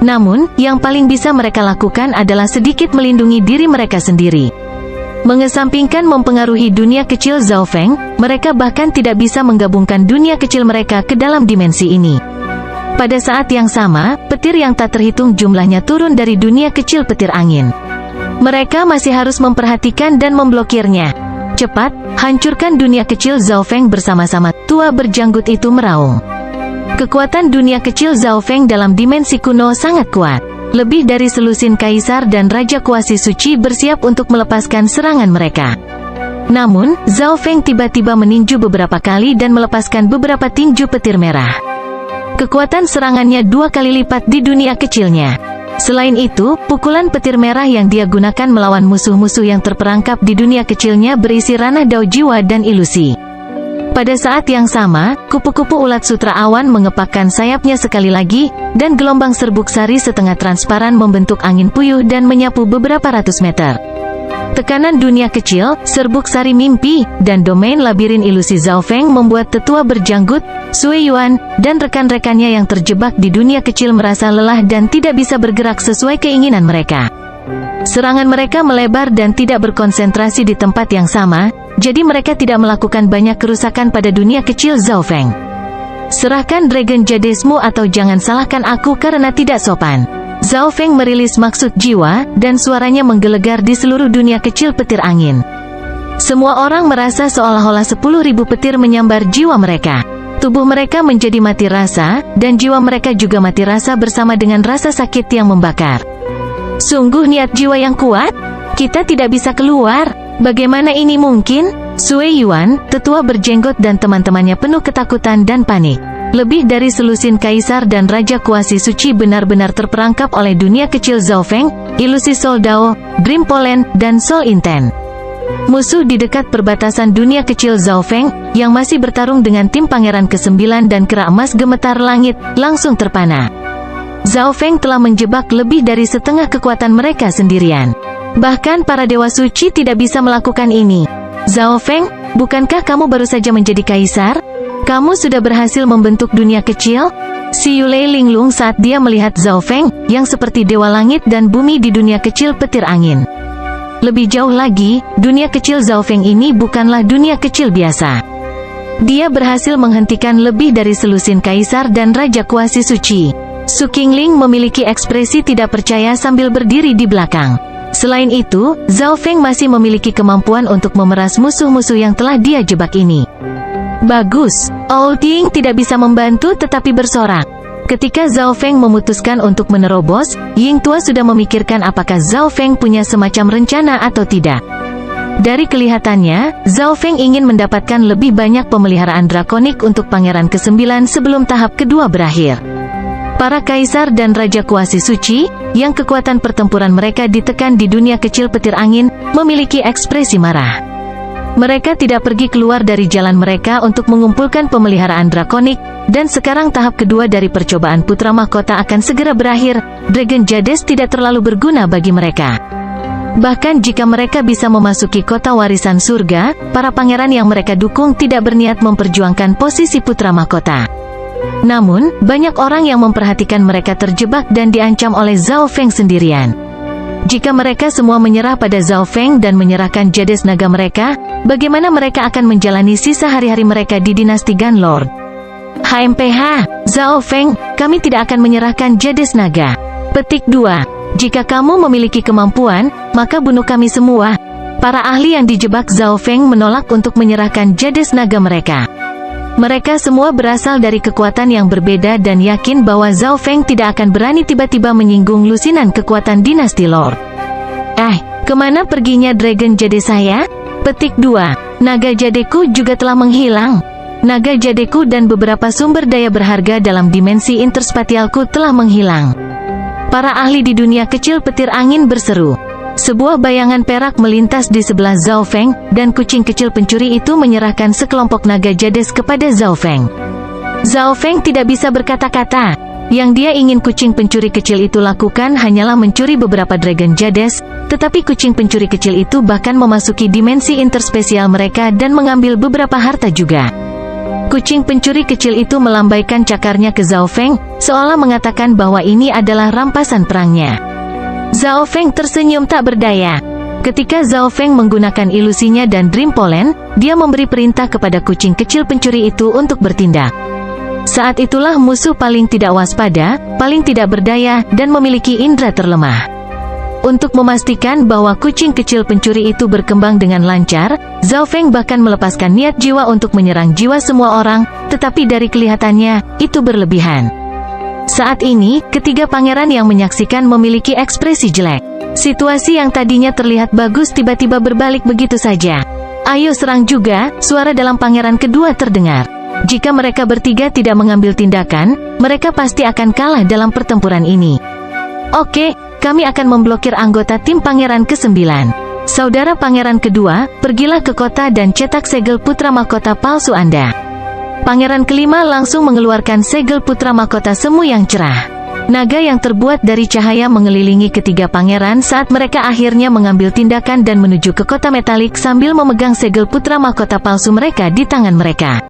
Namun, yang paling bisa mereka lakukan adalah sedikit melindungi diri mereka sendiri. Mengesampingkan mempengaruhi dunia kecil Zhao Feng, mereka bahkan tidak bisa menggabungkan dunia kecil mereka ke dalam dimensi ini. Pada saat yang sama, petir yang tak terhitung jumlahnya turun dari dunia kecil petir angin. Mereka masih harus memperhatikan dan memblokirnya. Cepat, hancurkan dunia kecil Zhao Feng bersama-sama, tua berjanggut itu meraung. Kekuatan dunia kecil Zhao Feng dalam dimensi kuno sangat kuat. Lebih dari selusin kaisar dan raja kuasi suci bersiap untuk melepaskan serangan mereka. Namun, Zhao Feng tiba-tiba meninju beberapa kali dan melepaskan beberapa tinju petir merah. Kekuatan serangannya 2 kali lipat di dunia kecilnya. Selain itu, pukulan petir merah yang dia gunakan melawan musuh-musuh yang terperangkap di dunia kecilnya berisi ranah dao jiwa dan ilusi. Pada saat yang sama, kupu-kupu ulat sutra awan mengepakkan sayapnya sekali lagi, dan gelombang serbuk sari setengah transparan membentuk angin puyuh dan menyapu beberapa ratus meter. Tekanan dunia kecil, serbuk sari mimpi, dan domain labirin ilusi Zhao Feng membuat tetua berjanggut, Sui Yuan, dan rekan-rekannya yang terjebak di dunia kecil merasa lelah dan tidak bisa bergerak sesuai keinginan mereka. Serangan mereka melebar dan tidak berkonsentrasi di tempat yang sama, jadi mereka tidak melakukan banyak kerusakan pada dunia kecil Zhao Feng. Serahkan Dragon Jadesmu atau jangan salahkan aku karena tidak sopan. Zhao Feng merilis maksud jiwa, dan suaranya menggelegar di seluruh dunia kecil petir angin. Semua orang merasa seolah-olah 10.000 petir menyambar jiwa mereka. Tubuh mereka menjadi mati rasa, dan jiwa mereka juga mati rasa bersama dengan rasa sakit yang membakar. Sungguh niat jiwa yang kuat? Kita tidak bisa keluar. Bagaimana ini mungkin? Sui Yuan, tetua berjenggot dan teman-temannya penuh ketakutan dan panik. Lebih dari selusin kaisar dan raja kuasi suci benar-benar terperangkap oleh dunia kecil Zhao Feng, ilusi Soul Dao, Dream Pollen, dan Soul Intent. Musuh di dekat perbatasan dunia kecil Zhao Feng, yang masih bertarung dengan tim Pangeran ke-9 dan Kera Emas Gemetar Langit, langsung terpana. Zhao Feng telah menjebak lebih dari setengah kekuatan mereka sendirian. Bahkan para dewa suci tidak bisa melakukan ini. Zhao Feng, bukankah kamu baru saja menjadi kaisar? Kamu sudah berhasil membentuk dunia kecil? Si Yulei linglung saat dia melihat Zhao Feng, yang seperti dewa langit dan bumi di dunia kecil petir angin. Lebih jauh lagi, dunia kecil Zhao Feng ini bukanlah dunia kecil biasa. Dia berhasil menghentikan lebih dari selusin kaisar dan raja kuasi suci. Su Qingling memiliki ekspresi tidak percaya sambil berdiri di belakang. Selain itu, Zhao Feng masih memiliki kemampuan untuk memeras musuh-musuh yang telah dia jebak ini. Bagus, Old Ying tidak bisa membantu tetapi bersorak. Ketika Zhao Feng memutuskan untuk menerobos, Ying Tua sudah memikirkan apakah Zhao Feng punya semacam rencana atau tidak. Dari kelihatannya, Zhao Feng ingin mendapatkan lebih banyak pemeliharaan drakonik untuk Pangeran ke-9 sebelum tahap kedua berakhir. Para kaisar dan raja kuasi suci, yang kekuatan pertempuran mereka ditekan di dunia kecil petir angin, memiliki ekspresi marah. Mereka tidak pergi keluar dari jalan mereka untuk mengumpulkan pemeliharaan drakonik, dan sekarang tahap kedua dari percobaan Putra Mahkota akan segera berakhir. Dragon Jades tidak terlalu berguna bagi mereka. Bahkan jika mereka bisa memasuki kota warisan surga, para pangeran yang mereka dukung tidak berniat memperjuangkan posisi Putra Mahkota. Namun, banyak orang yang memperhatikan mereka terjebak dan diancam oleh Zhao Feng sendirian. Jika mereka semua menyerah pada Zhao Feng dan menyerahkan Jades Naga mereka, bagaimana mereka akan menjalani sisa hari-hari mereka di dinasti Gunlord? HMPH, Zhao Feng, kami tidak akan menyerahkan Jades Naga. Petik 2. Jika kamu memiliki kemampuan, maka bunuh kami semua. Para ahli yang dijebak Zhao Feng menolak untuk menyerahkan Jades Naga mereka. Mereka semua berasal dari kekuatan yang berbeda dan yakin bahwa Zhao Feng tidak akan berani tiba-tiba menyinggung lusinan kekuatan dinasti Lord. Kemana perginya Dragon Jade saya? Petik 2. Naga jadeku juga telah menghilang. Naga jadeku dan beberapa sumber daya berharga dalam dimensi interspatialku telah menghilang. Para ahli di dunia kecil petir angin berseru. Sebuah bayangan perak melintas di sebelah Zhao Feng, dan kucing kecil pencuri itu menyerahkan sekelompok naga Jades kepada Zhao Feng. Zhao Feng tidak bisa berkata-kata. Yang dia ingin kucing pencuri kecil itu lakukan hanyalah mencuri beberapa Dragon Jades, tetapi kucing pencuri kecil itu bahkan memasuki dimensi interspesial mereka dan mengambil beberapa harta juga. Kucing pencuri kecil itu melambaikan cakarnya ke Zhao Feng, seolah mengatakan bahwa ini adalah rampasan perangnya. Zhao Feng tersenyum tak berdaya. Ketika Zhao Feng menggunakan ilusinya dan Dream Pollen, dia memberi perintah kepada kucing kecil pencuri itu untuk bertindak. Saat itulah musuh paling tidak waspada, paling tidak berdaya, dan memiliki indera terlemah. Untuk memastikan bahwa kucing kecil pencuri itu berkembang dengan lancar, Zhao Feng bahkan melepaskan niat jiwa untuk menyerang jiwa semua orang, tetapi dari kelihatannya, itu berlebihan. Saat ini, ketiga pangeran yang menyaksikan memiliki ekspresi jelek. Situasi yang tadinya terlihat bagus tiba-tiba berbalik begitu saja. Ayo serang juga, suara dalam pangeran kedua terdengar. Jika mereka bertiga tidak mengambil tindakan, mereka pasti akan kalah dalam pertempuran ini. Oke, kami akan memblokir anggota tim pangeran ke-9. Saudara pangeran kedua, pergilah ke kota dan cetak segel putra mahkota palsu Anda. Pangeran kelima langsung mengeluarkan segel putra mahkota semu yang cerah. Naga yang terbuat dari cahaya mengelilingi ketiga pangeran saat mereka akhirnya mengambil tindakan dan menuju ke kota metalik sambil memegang segel putra mahkota palsu mereka di tangan mereka.